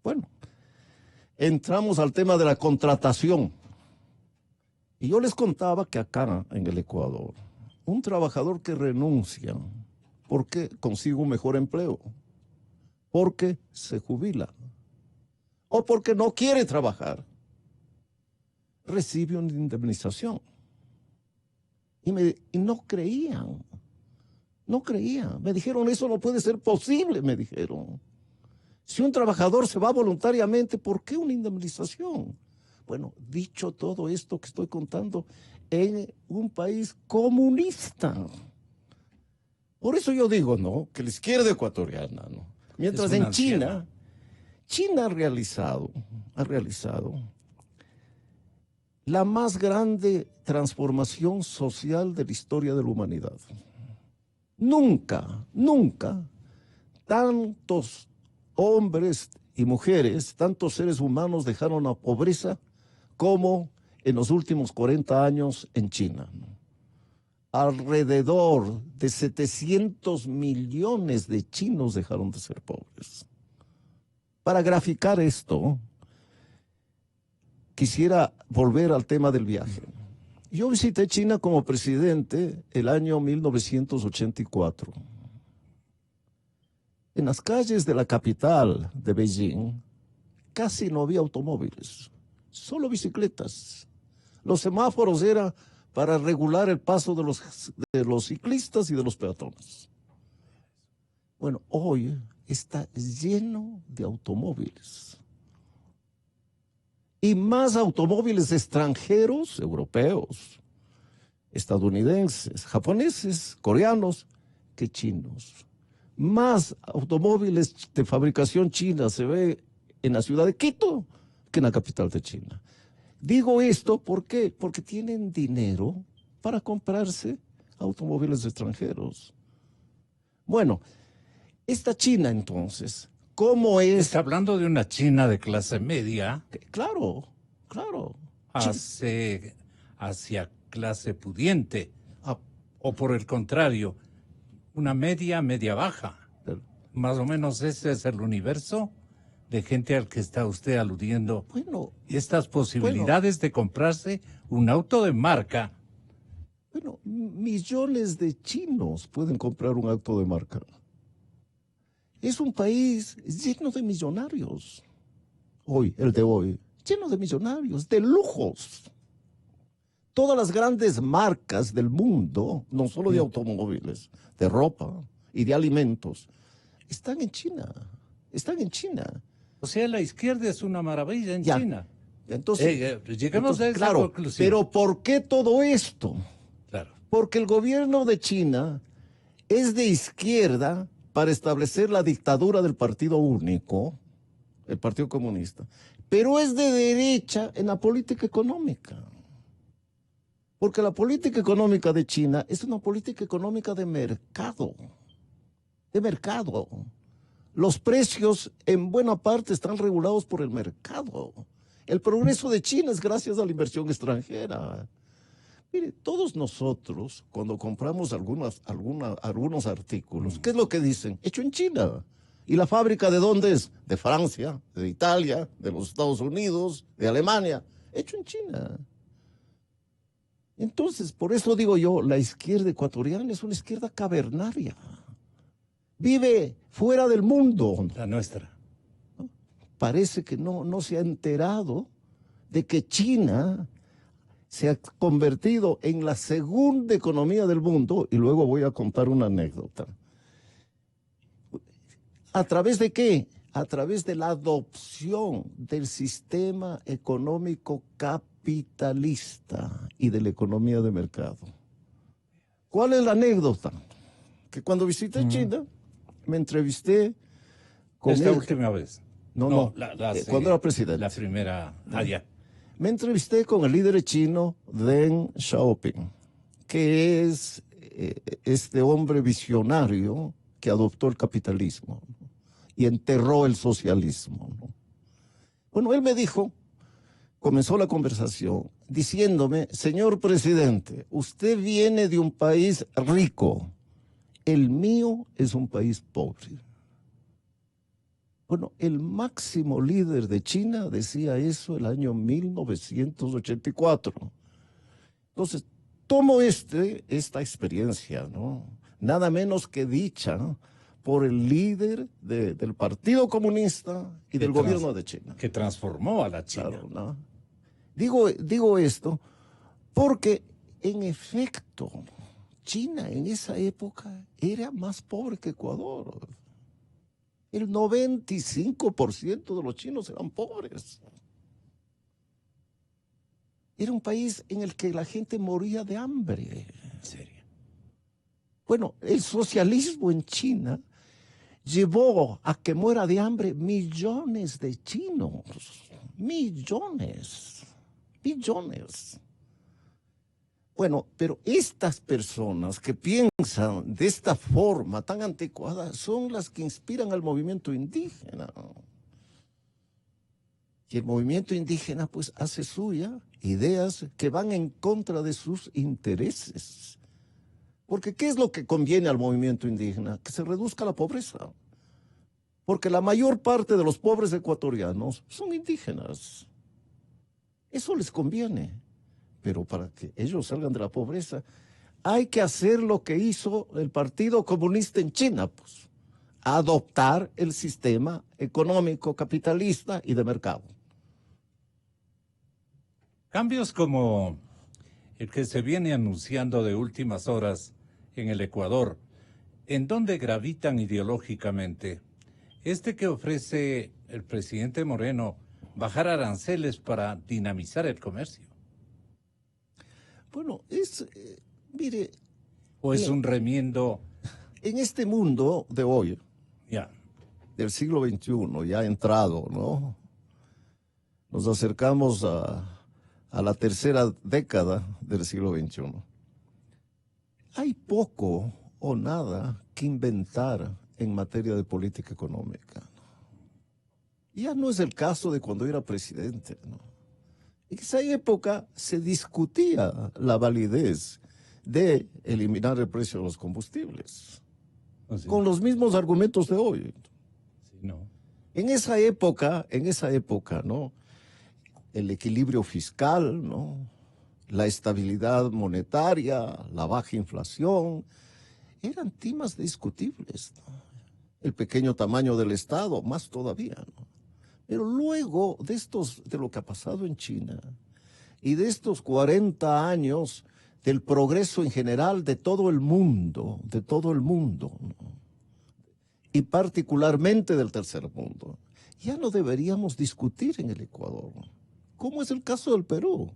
Bueno, entramos al tema de la contratación. Y yo les contaba que acá, en el Ecuador, un trabajador que renuncia porque consigue un mejor empleo, porque se jubila o porque no quiere trabajar, recibe una indemnización. Y no creían. Me dijeron, eso no puede ser posible, me dijeron. Si un trabajador se va voluntariamente, ¿por qué una indemnización? Bueno, dicho todo esto que estoy contando, en un país comunista. Por eso yo digo, ¿no? Que la izquierda ecuatoriana, ¿no? Mientras en China ha realizado la más grande transformación social de la historia de la humanidad. Nunca tantos hombres y mujeres, tantos seres humanos dejaron la pobreza como en los últimos 40 años en China. Alrededor de 700 millones de chinos dejaron de ser pobres. Para graficar esto, quisiera volver al tema del viaje. Yo visité China como presidente el año 1984. En las calles de la capital de Beijing casi no había automóviles, solo bicicletas. Los semáforos eran para regular el paso de los ciclistas y de los peatones. Bueno, hoy está lleno de automóviles. Y más automóviles extranjeros, europeos, estadounidenses, japoneses, coreanos, que chinos. Más automóviles de fabricación china se ve en la ciudad de Quito que en la capital de China. Digo esto ¿por qué? Porque tienen dinero para comprarse automóviles extranjeros. Bueno, esta China entonces, ¿cómo es? Está hablando de una China de clase media. Claro. Hacia clase pudiente. Ah, O por el contrario, una media baja. Más o menos ese es el universo de gente al que está usted aludiendo. bueno, Y estas posibilidades de comprarse un auto de marca. millones de chinos pueden comprar un auto de marca. Es un país lleno de millonarios. El de hoy, lleno de millonarios, de lujos. Todas las grandes marcas del mundo, no solo de automóviles, de ropa y de alimentos, están en China. O sea, la izquierda es una maravilla en China. Entonces, lleguemos a esa claro, conclusión. pero ¿por qué todo esto? Claro. Porque el gobierno de China es de izquierda para establecer la dictadura del partido único, el Partido Comunista, pero es de derecha en la política económica. Porque la política económica de China es una política económica de mercado. De mercado. Los precios en buena parte están regulados por el mercado. El progreso de China es gracias a la inversión extranjera. Mire, todos nosotros, cuando compramos algunos artículos, ¿qué es lo que dicen? Hecho en China. ¿Y la fábrica de dónde es? De Francia, de Italia, de los Estados Unidos, de Alemania. Hecho en China. Entonces, por eso digo yo, la izquierda ecuatoriana es una izquierda cavernaria. Vive fuera del mundo. La nuestra. Parece que no se ha enterado de que China se ha convertido en la segunda economía del mundo, y luego voy a contar una anécdota. ¿A través de qué? A través de la adopción del sistema económico capitalista y de la economía de mercado. ¿Cuál es la anécdota? Que cuando visité China, me entrevisté con Esta última vez. No, cuando era presidente. La primera allá. Me entrevisté con el líder chino Deng Xiaoping, que es este hombre visionario que adoptó el capitalismo y enterró el socialismo. Bueno, él me dijo, comenzó la conversación diciéndome: señor presidente, usted viene de un país rico, el mío es un país pobre. Bueno, el máximo líder de China decía eso el año 1984. Entonces, tomo esta experiencia, ¿no? Nada menos que dicha, ¿no?, por el líder del Partido Comunista y del gobierno de China. Que transformó a la China. Claro, ¿no? Digo esto porque, en efecto, China en esa época era más pobre que Ecuador. El 95% de los chinos eran pobres. Era un país en el que la gente moría de hambre. ¿En serio? Bueno, el socialismo en China llevó a que muera de hambre millones de chinos. Millones. Bueno, pero estas personas que piensan de esta forma tan anticuada son las que inspiran al movimiento indígena. Y el movimiento indígena pues hace suya ideas que van en contra de sus intereses. Porque ¿qué es lo que conviene al movimiento indígena? Que se reduzca la pobreza. Porque la mayor parte de los pobres ecuatorianos son indígenas. Eso les conviene. Pero para que ellos salgan de la pobreza, hay que hacer lo que hizo el Partido Comunista en China, pues, adoptar el sistema económico capitalista y de mercado. Cambios como el que se viene anunciando de últimas horas en el Ecuador, ¿en dónde gravitan ideológicamente? Este que ofrece el presidente Moreno, bajar aranceles para dinamizar el comercio. Bueno, mire... ¿O es un remiendo? En este mundo de hoy, Ya. del siglo XXI, ya entrado, ¿no? Nos acercamos a la tercera década del siglo XXI. Hay poco o nada que inventar en materia de política económica. Ya no es el caso de cuando era presidente, ¿no? En esa época se discutía la validez de eliminar el precio de los combustibles, con los mismos argumentos de hoy. Sí, no. En esa época, ¿no?, el equilibrio fiscal, ¿no?, la estabilidad monetaria, la baja inflación, eran temas discutibles, ¿no? El pequeño tamaño del Estado, más todavía, ¿no? Pero luego de lo que ha pasado en China y de estos 40 años del progreso en general de todo el mundo, ¿no?, y particularmente del tercer mundo, ya no deberíamos discutir en el Ecuador, como es el caso del Perú.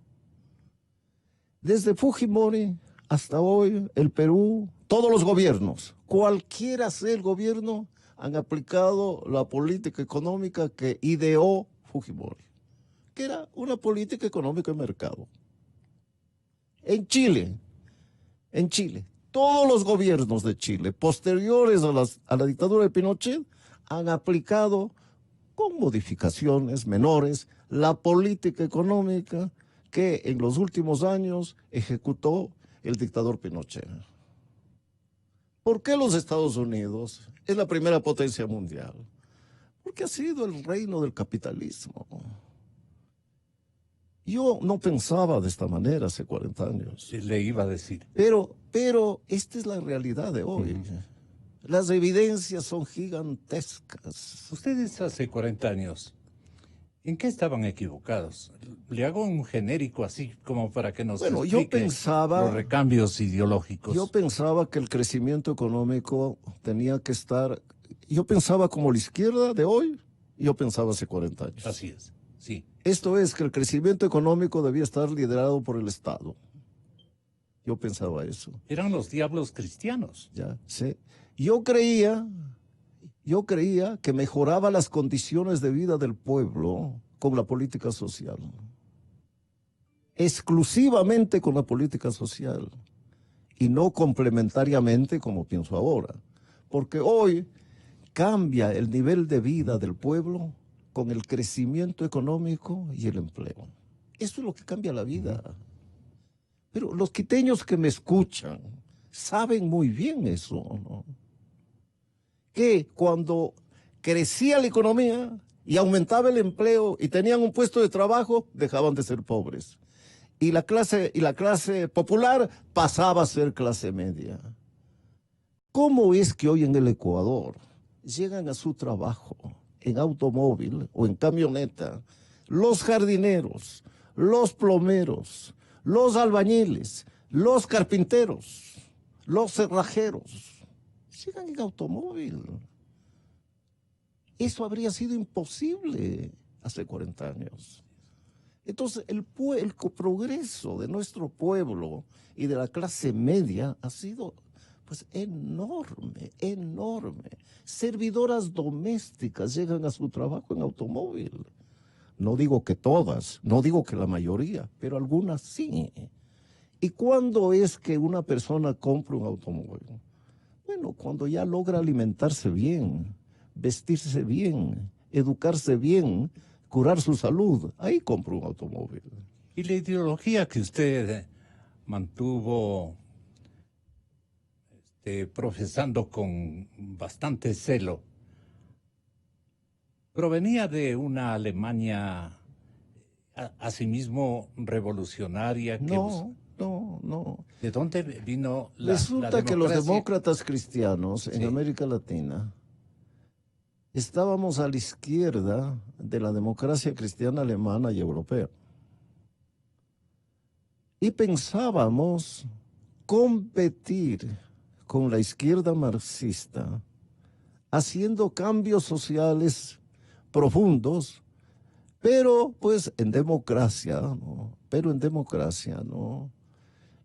Desde Fujimori hasta hoy, el Perú, todos los gobiernos, cualquiera sea el gobierno, han aplicado la política económica que ideó Fujimori. que era una política económica de mercado. En Chile, todos los gobiernos de Chile, posteriores a la dictadura de Pinochet, han aplicado, con modificaciones menores, la política económica que en los últimos años ejecutó el dictador Pinochet. ¿Por qué los Estados Unidos es la primera potencia mundial? Porque ha sido el reino del capitalismo. Yo no pensaba de esta manera hace 40 años. Sí, le iba a decir. Pero esta es la realidad de hoy. Las evidencias son gigantescas. Ustedes hace 40 años, ¿en qué estaban equivocados? Le hago un genérico así como para que nos explique los recambios ideológicos. Yo pensaba que el crecimiento económico tenía que estar... Yo pensaba como la izquierda de hoy, yo pensaba hace 40 años. Así es, sí. Esto es que el crecimiento económico debía estar liderado por el Estado. Yo pensaba eso. Eran los diablos cristianos. Ya, sí. Yo creía que mejoraba las condiciones de vida del pueblo con la política social. Exclusivamente con la política social. Y no complementariamente como pienso ahora. Porque hoy cambia el nivel de vida del pueblo con el crecimiento económico y el empleo. Eso es lo que cambia la vida. Pero los quiteños que me escuchan saben muy bien eso, ¿no? Que cuando crecía la economía y aumentaba el empleo y tenían un puesto de trabajo, dejaban de ser pobres. Y la clase popular pasaba a ser clase media. ¿Cómo es que hoy en el Ecuador llegan a su trabajo en automóvil o en camioneta los jardineros, los plomeros, los albañiles, los carpinteros, los cerrajeros? Llegan en automóvil. Eso habría sido imposible hace 40 años. Entonces, el progreso de nuestro pueblo y de la clase media ha sido pues enorme, enorme. Servidoras domésticas llegan a su trabajo en automóvil. No digo que todas, no digo que la mayoría, pero algunas sí. ¿Y cuándo es que una persona compra un automóvil? Bueno, cuando ya logra alimentarse bien, vestirse bien, educarse bien, curar su salud, ahí compra un automóvil. Y la ideología que usted mantuvo profesando con bastante celo, provenía de una Alemania asimismo revolucionaria. No. ¿De dónde vino la Resulta que los demócratas cristianos en Sí. América Latina estábamos a la izquierda de la democracia cristiana alemana y europea. Y pensábamos competir con la izquierda marxista, haciendo cambios sociales profundos, pero pues en democracia, ¿no?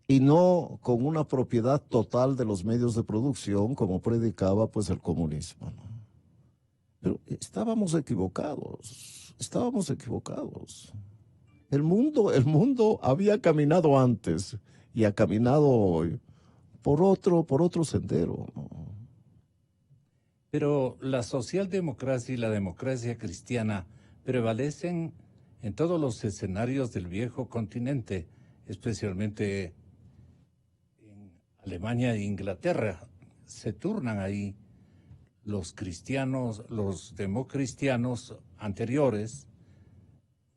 Y no con una propiedad total de los medios de producción como predicaba pues el comunismo, ¿no? Pero estábamos equivocados. El mundo había caminado antes y ha caminado hoy por otro sendero, ¿no? Pero la socialdemocracia y la democracia cristiana prevalecen en todos los escenarios del viejo continente, especialmente en Alemania e Inglaterra. Se turnan ahí los cristianos, los democristianos anteriores,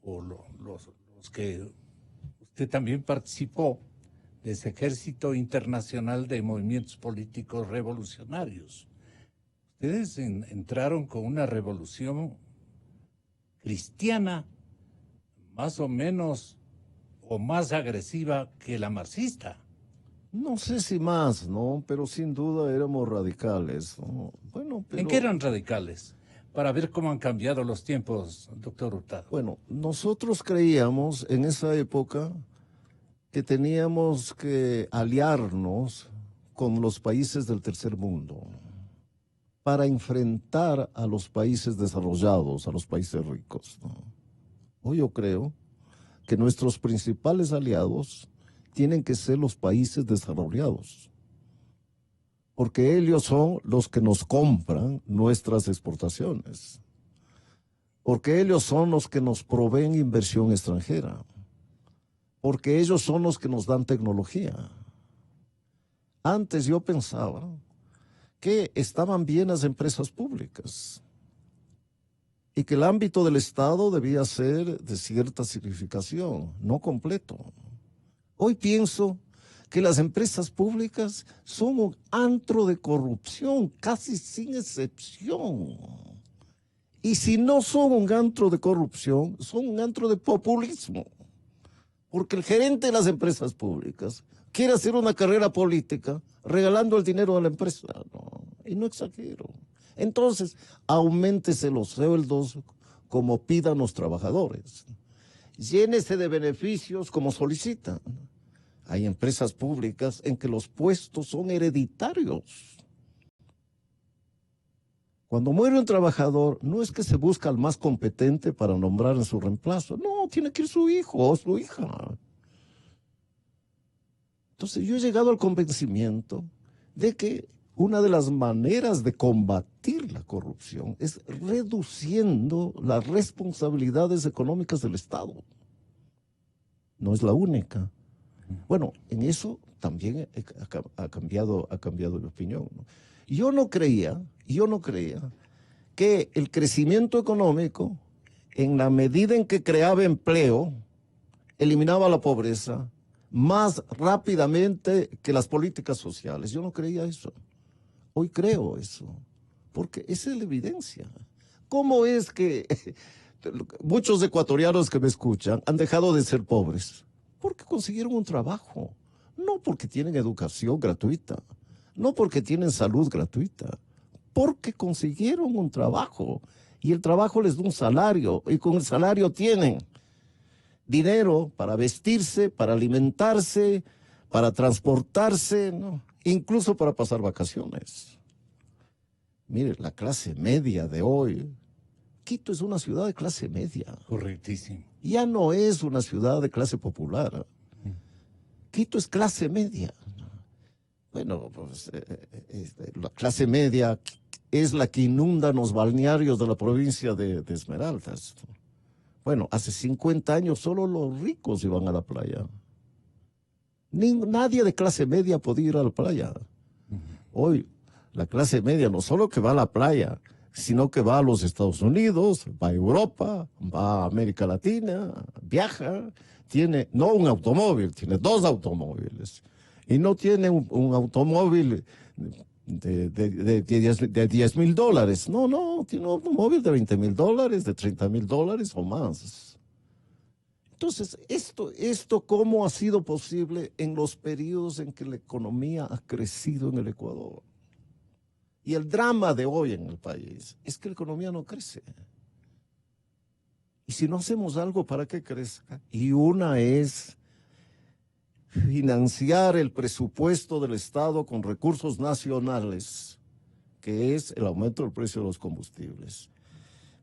o los que usted también participó de ese ejército internacional de movimientos políticos revolucionarios. Ustedes entraron con una revolución cristiana más o menos o más agresiva que la marxista. No sé si más, ¿no? Pero sin duda éramos radicales, ¿no? Bueno, ¿En qué eran radicales? Para ver cómo han cambiado los tiempos, doctor Hurtado. Bueno, nosotros creíamos en esa época que teníamos que aliarnos con los países del tercer mundo para enfrentar a los países desarrollados, a los países ricos, ¿no? Hoy yo creo que nuestros principales aliados tienen que ser los países desarrollados, porque ellos son los que nos compran nuestras exportaciones, porque ellos son los que nos proveen inversión extranjera, porque ellos son los que nos dan tecnología. Antes yo pensaba que estaban bien las empresas públicas y que el ámbito del Estado debía ser de cierta significación, no completo. Hoy pienso que las empresas públicas son un antro de corrupción, casi sin excepción. Y si no son un antro de corrupción, son un antro de populismo. Porque el gerente de las empresas públicas quiere hacer una carrera política regalando el dinero de la empresa. No, y no exagero. Entonces, auméntese los sueldos como pidan los trabajadores. Llénese de beneficios como solicitan. Hay empresas públicas en que los puestos son hereditarios. Cuando muere un trabajador, no es que se busca al más competente para nombrar en su reemplazo. No, tiene que ir su hijo o su hija. Entonces yo he llegado al convencimiento de que una de las maneras de combatir la corrupción es reduciendo las responsabilidades económicas del Estado. No es la única. Bueno, en eso también ha cambiado de opinión, ¿no? Yo no creía que el crecimiento económico, en la medida en que creaba empleo, eliminaba la pobreza más rápidamente que las políticas sociales. Yo no creía eso. Hoy creo eso, porque esa es la evidencia. ¿Cómo es que muchos ecuatorianos que me escuchan han dejado de ser pobres? Porque consiguieron un trabajo, no porque tienen educación gratuita, no porque tienen salud gratuita, porque consiguieron un trabajo y el trabajo les da un salario y con el salario tienen dinero para vestirse, para alimentarse, para transportarse, ¿no? Incluso para pasar vacaciones. Mire, la clase media de hoy, Quito es una ciudad de clase media. Correctísimo. Ya no es una ciudad de clase popular. Quito es clase media. Bueno, pues la clase media es la que inunda los balnearios de la provincia de Esmeraldas. Bueno, hace 50 años solo los ricos iban a la playa. Nadie de clase media podía ir a la playa. Hoy, la clase media no solo que va a la playa, sino que va a los Estados Unidos, va a Europa, va a América Latina, viaja, tiene no un automóvil, tiene 2 automóviles. Y no tiene un automóvil de $10,000. No, tiene un automóvil de $20,000, de $30,000 o más. Entonces, esto ¿cómo ha sido posible en los periodos en que la economía ha crecido en el Ecuador? Y el drama de hoy en el país es que la economía no crece. Y si no hacemos algo para que crezca, y una es financiar el presupuesto del Estado con recursos nacionales, que es el aumento del precio de los combustibles.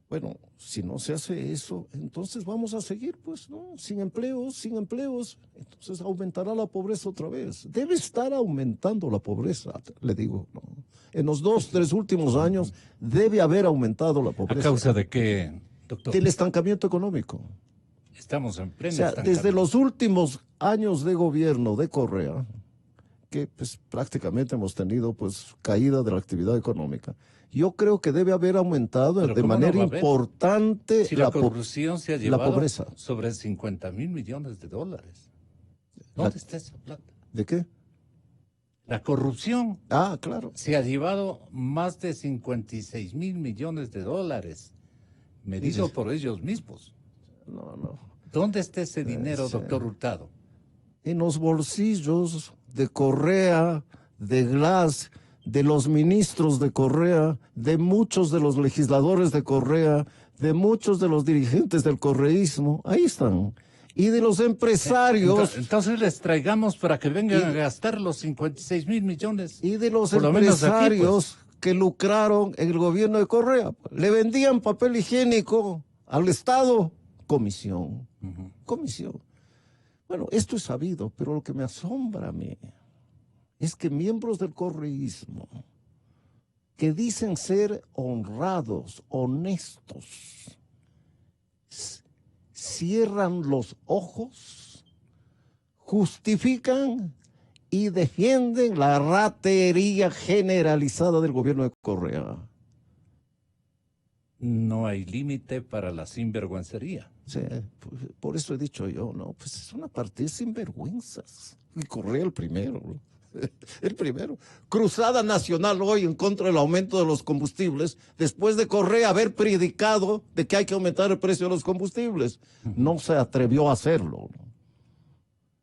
Bueno, si no se hace eso, entonces vamos a seguir, pues, ¿no? Sin empleos, entonces aumentará la pobreza otra vez. Debe estar aumentando la pobreza, le digo, ¿no? En los 2-3 últimos años debe haber aumentado la pobreza. ¿A causa de qué, doctor? Del estancamiento económico. Estamos en pleno O sea, estancamiento. desde los últimos años de gobierno de Correa, que pues prácticamente hemos tenido pues caída de la actividad económica, yo creo que debe haber aumentado Pero de ¿cómo no manera va a haber? importante Si la corrupción se ha la llevado pobreza. sobre $50,000 millones. ¿Dónde está esa plata? ¿De qué? La corrupción Ah, claro. se ha llevado más de $56,000 millones, medido por ellos mismos. No. ¿Dónde está ese dinero, Sí. doctor Hurtado? En los bolsillos de Correa, de Glass, de los ministros de Correa, de muchos de los legisladores de Correa, de muchos de los dirigentes del correísmo, ahí están. Y de los empresarios. Entonces les traigamos para que vengan a gastar los $56,000 millones. Y de los Por lo menos aquí, empresarios que lucraron en el gobierno de Correa. Le vendían papel higiénico al Estado comisión. Ujú. Comisión. Bueno, esto es sabido, pero lo que me asombra a mí es que miembros del correísmo que dicen ser honrados, honestos, cierran los ojos, justifican y defienden la ratería generalizada del gobierno de Correa. No hay límite para la sinvergüencería. Sí, por eso he dicho yo, ¿no? Pues es una partida sin vergüenzas. Y Correa el primero, ¿no? El primero. Cruzada nacional hoy en contra del aumento de los combustibles, después de Correa haber predicado de que hay que aumentar el precio de los combustibles. No se atrevió a hacerlo, ¿no?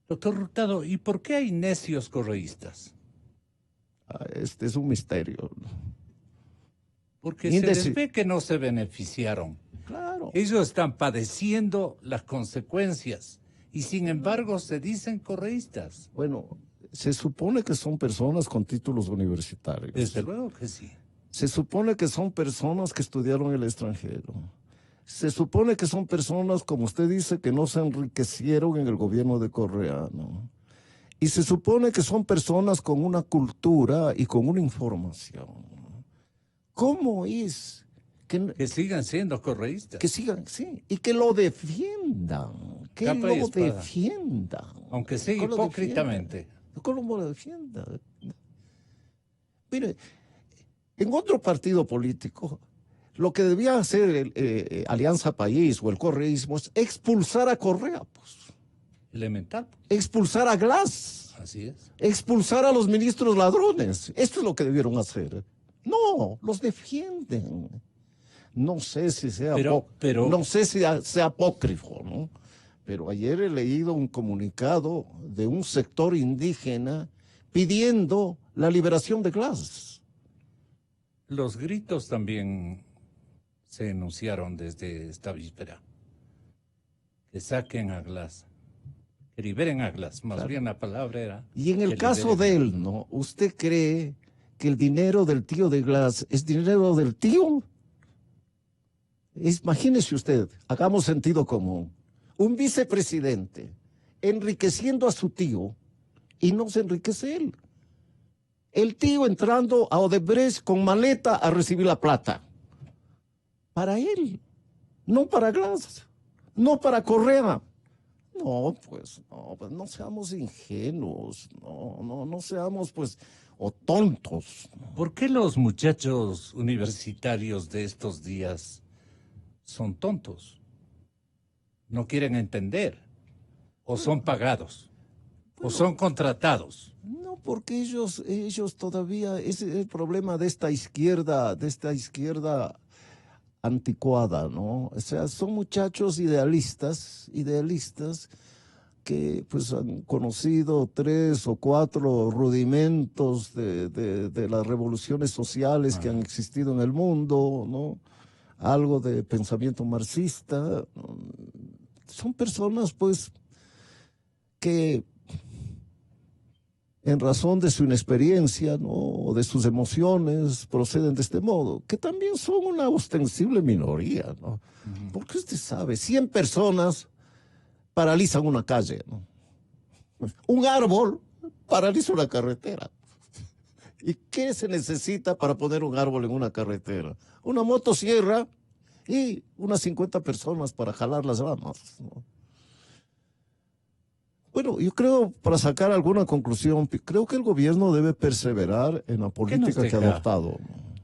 Doctor Hurtado, ¿y por qué hay necios correístas? Este es un misterio, ¿no? Porque se les ve que no se beneficiaron. Claro. Ellos están padeciendo las consecuencias y sin embargo se dicen correístas. Bueno, se supone que son personas con títulos universitarios. Desde luego que sí. Se supone que son personas que estudiaron en el extranjero. Se supone que son personas, como usted dice, que no se enriquecieron en el gobierno de Correa, ¿no? Y se supone que son personas con una cultura y con una información. ¿Cómo es que sigan siendo correístas? Que sigan, sí, y que lo defiendan, que Capa y lo espada. defiendan. Aunque sea Que lo hipócritamente. defiendan. ¿Cómo lo defiendan? Mire, en otro partido político, lo que debía hacer Alianza País o el correísmo es expulsar a Correa, pues. Elemental. Expulsar a Glass. Así es. Expulsar a los ministros ladrones. Esto es lo que debieron hacer. No, los defienden. No sé si sea, no sé si sea apócrifo, ¿no? Pero ayer he leído un comunicado de un sector indígena pidiendo la liberación de Glass. Los gritos también se enunciaron desde esta víspera. Que saquen a Glass. Que liberen a Glass. Más bien la palabra era. Y en el caso de él, ¿no? ¿Usted cree que el dinero del tío de Glass es dinero del tío? Imagínese usted, hagamos sentido común. Un vicepresidente enriqueciendo a su tío y no se enriquece él. El tío entrando a Odebrecht con maleta a recibir la plata. Para él, no para Glass, no para Correa. No, pues no seamos ingenuos, no seamos pues o tontos. ¿Por qué los muchachos universitarios de estos días son tontos? No quieren entender. O son pagados. O son contratados. No, porque ellos todavía, ese es el problema de esta izquierda anticuada, ¿no? O sea, son muchachos idealistas que pues han conocido 3 o 4 rudimentos de las revoluciones sociales que han existido en el mundo, ¿no? Algo de pensamiento marxista. Son personas pues que en razón de su inexperiencia, ¿no? O de sus emociones, proceden de este modo, que también son una ostensible minoría, ¿no? Porque usted sabe, 100 personas paralizan una calle, ¿no? Un árbol paraliza una carretera. ¿Y qué se necesita para poner un árbol en una carretera? Una motosierra y unas 50 personas para jalar las ramas, ¿no? Bueno, yo creo, para sacar alguna conclusión, creo que el gobierno debe perseverar en la política que ha adoptado.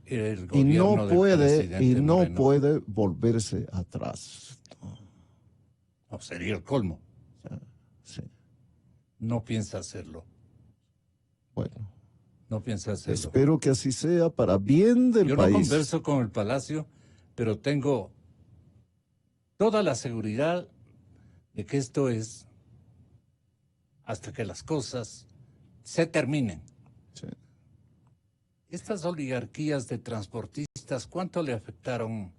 Y no puede volverse atrás. No, sería el colmo. Sí. No piensa hacerlo. Bueno. No piensa hacerlo. Espero que así sea para bien del país. Yo no converso con el Palacio, pero tengo toda la seguridad de que esto es hasta que las cosas se terminen. Sí. Estas oligarquías de transportistas, ¿cuánto le afectaron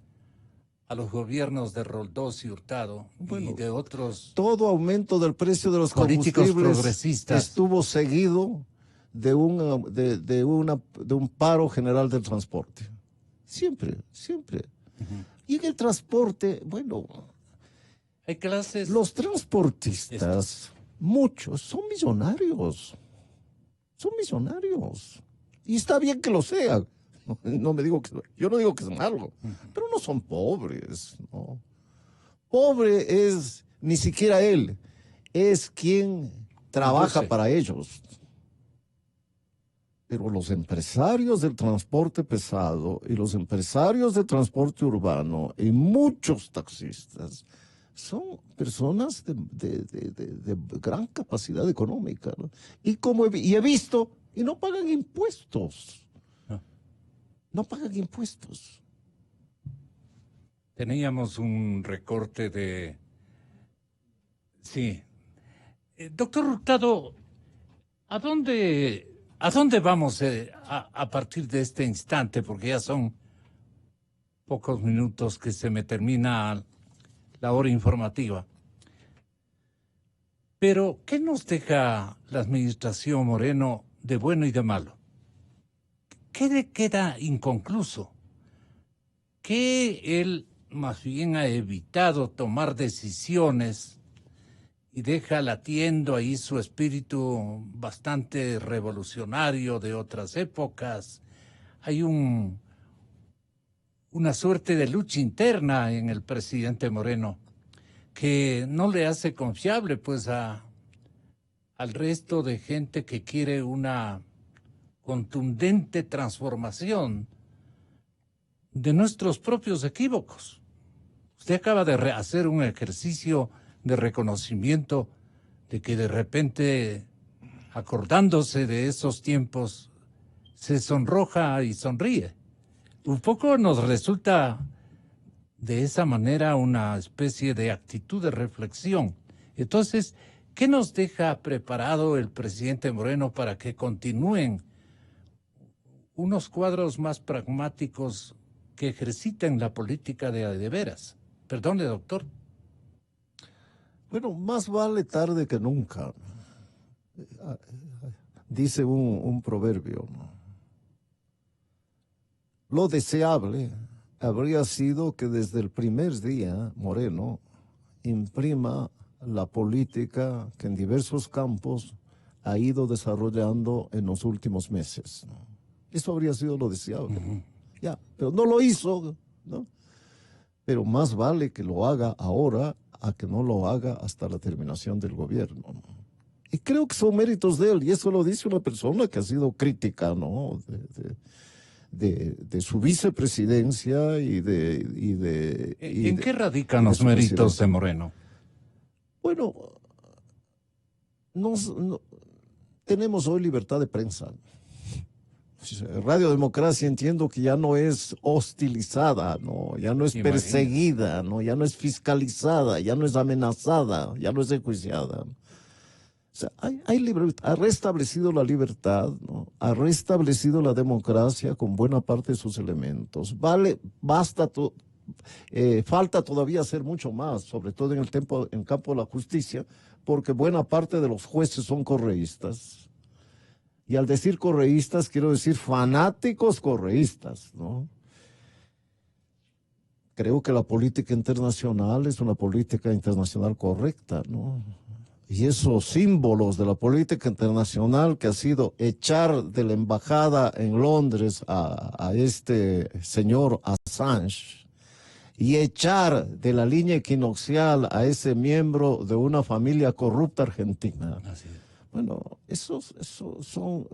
a los gobiernos de Roldós y Hurtado y de otros? Todo aumento del precio de los políticos combustibles progresistas estuvo seguido de un paro general del transporte. Siempre. Y en el transporte, bueno, Hay clases. Los transportistas, muchos, son millonarios. Son millonarios. Y está bien que lo sean. No me digo que, yo no digo que es malo, pero no son pobres, ¿no? Pobre es ni siquiera él, es quien trabaja Conduce. para ellos. Pero los empresarios del transporte pesado y los empresarios del transporte urbano y muchos taxistas son personas de gran capacidad económica, ¿no? Y he visto, y no pagan impuestos. Ah. No pagan impuestos. Teníamos un recorte de... Sí. Doctor Hurtado, ¿a dónde vamos a partir de este instante? Porque ya son pocos minutos que se me termina la hora informativa. Pero, ¿qué nos deja la administración Moreno de bueno y de malo? ¿Qué le queda inconcluso? Que él más bien ha evitado tomar decisiones y deja latiendo ahí su espíritu bastante revolucionario de otras épocas. Hay una suerte de lucha interna en el presidente Moreno que no le hace confiable pues al resto de gente que quiere una contundente transformación de nuestros propios equívocos. Usted acaba de hacer un ejercicio de reconocimiento de que de repente, acordándose de esos tiempos, se sonroja y sonríe. Un poco nos resulta de esa manera una especie de actitud de reflexión. Entonces, ¿qué nos deja preparado el presidente Moreno para que continúen unos cuadros más pragmáticos que ejerciten la política de veras? Perdone, doctor. Bueno, más vale tarde que nunca, dice un proverbio. Lo deseable habría sido que desde el primer día Moreno imprima la política que en diversos campos ha ido desarrollando en los últimos meses. Eso habría sido lo deseable. Ya, pero no lo hizo, ¿no? Pero más vale que lo haga ahora a que no lo haga hasta la terminación del gobierno, ¿no? Y creo que son méritos de él, y eso lo dice una persona que ha sido crítica, ¿no?, de su vicepresidencia ¿En qué radican los méritos de Moreno? Bueno, tenemos hoy libertad de prensa. Radio Democracia entiendo que ya no es hostilizada, ¿no? Ya no es perseguida, ¿no? Ya no es fiscalizada, ya no es amenazada, ya no es enjuiciada. O sea, hay libertad, ha restablecido la libertad, ¿no? Ha restablecido la democracia con buena parte de sus elementos. Falta todavía hacer mucho más, sobre todo en el campo de la justicia, porque buena parte de los jueces son correístas. Y al decir correístas, quiero decir fanáticos correístas, ¿no? Creo que la política internacional es una política internacional correcta, ¿no? Y esos símbolos de la política internacional que ha sido echar de la embajada en Londres a este señor Assange y echar de la línea equinoccial a ese miembro de una familia corrupta argentina. Así es. Bueno, esos son,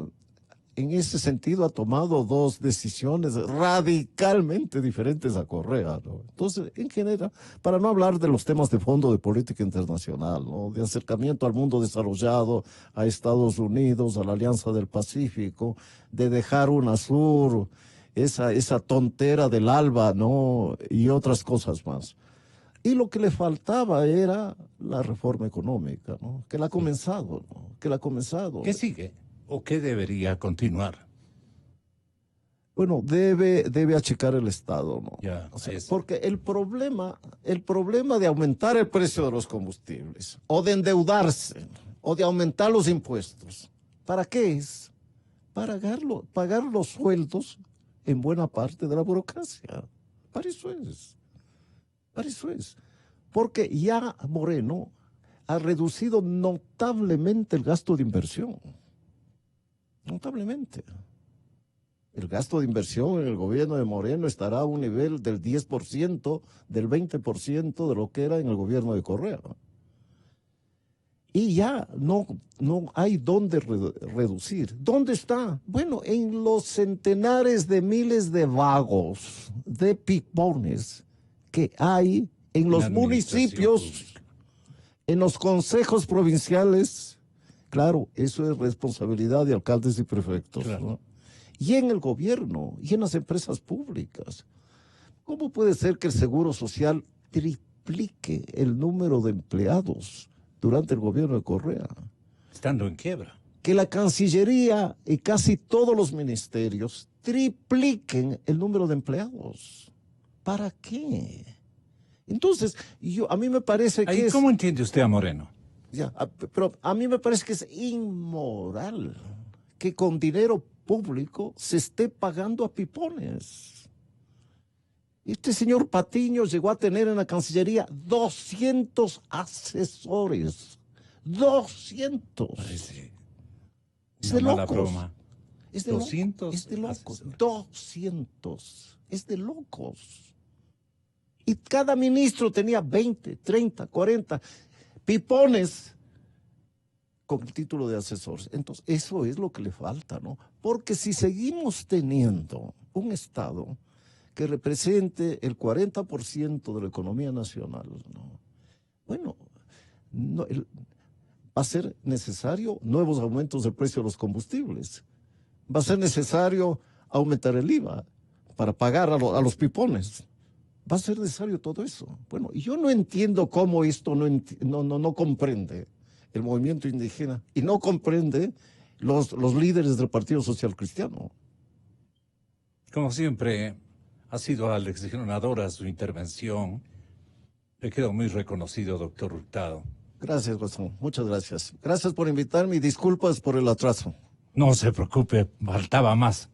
en ese sentido ha tomado dos decisiones radicalmente diferentes a Correa, ¿no? Entonces, en general, para no hablar de los temas de fondo de política internacional, ¿no?, de acercamiento al mundo desarrollado, a Estados Unidos, a la Alianza del Pacífico, de dejar UNASUR, esa tontera del ALBA, ¿no?, y otras cosas más. Y lo que le faltaba era la reforma económica, ¿no?, que la ha comenzado, ¿no?, que la ha comenzado. ¿Qué sigue o qué debería continuar? Bueno, debe achicar el Estado, ¿no? Ya, o sea, porque el problema de aumentar el precio de los combustibles, o de endeudarse, o de aumentar los impuestos, ¿para qué es? Para pagar los sueldos en buena parte de la burocracia. Para eso es. Para eso es. Porque ya Moreno ha reducido notablemente el gasto de inversión. Notablemente. El gasto de inversión en el gobierno de Moreno estará a un nivel del 10%, del 20% de lo que era en el gobierno de Correa. Y ya no hay dónde reducir. ¿Dónde está? Bueno, en los centenares de miles de vagos, de pipones que hay en los municipios, en los consejos provinciales. Claro, eso es responsabilidad de alcaldes y prefectos, claro, ¿no? Y en el gobierno, y en las empresas públicas. ¿Cómo puede ser que el Seguro Social triplique el número de empleados durante el gobierno de Correa? Estando en quiebra. Que la Cancillería y casi todos los ministerios tripliquen el número de empleados. ¿Para qué? Entonces, a mí me parece que ¿Cómo entiende usted a Moreno? pero a mí me parece que es inmoral que con dinero público se esté pagando a pipones. Este señor Patiño llegó a tener en la Cancillería 200 asesores. 200. Parece Es una de mala locos. broma. Es de 200 Es de locos. asesores. 200. Es de locos. Y cada ministro tenía 20, 30, 40 pipones con el título de asesores. Entonces, eso es lo que le falta, ¿no? Porque si seguimos teniendo un Estado que represente el 40% de la economía nacional, ¿no? Bueno, va a ser necesario nuevos aumentos del precio de los combustibles. Va a ser necesario aumentar el IVA para pagar a los pipones. Va a ser necesario todo eso. Bueno, y yo no entiendo cómo esto no comprende el movimiento indígena y no comprende los líderes del Partido Social Cristiano. Como siempre, ha sido aleccionadora su intervención. Le quedó muy reconocido, doctor Hurtado. Gracias, Gastón. Muchas gracias. Gracias por invitarme y disculpas por el atraso. No se preocupe, faltaba más.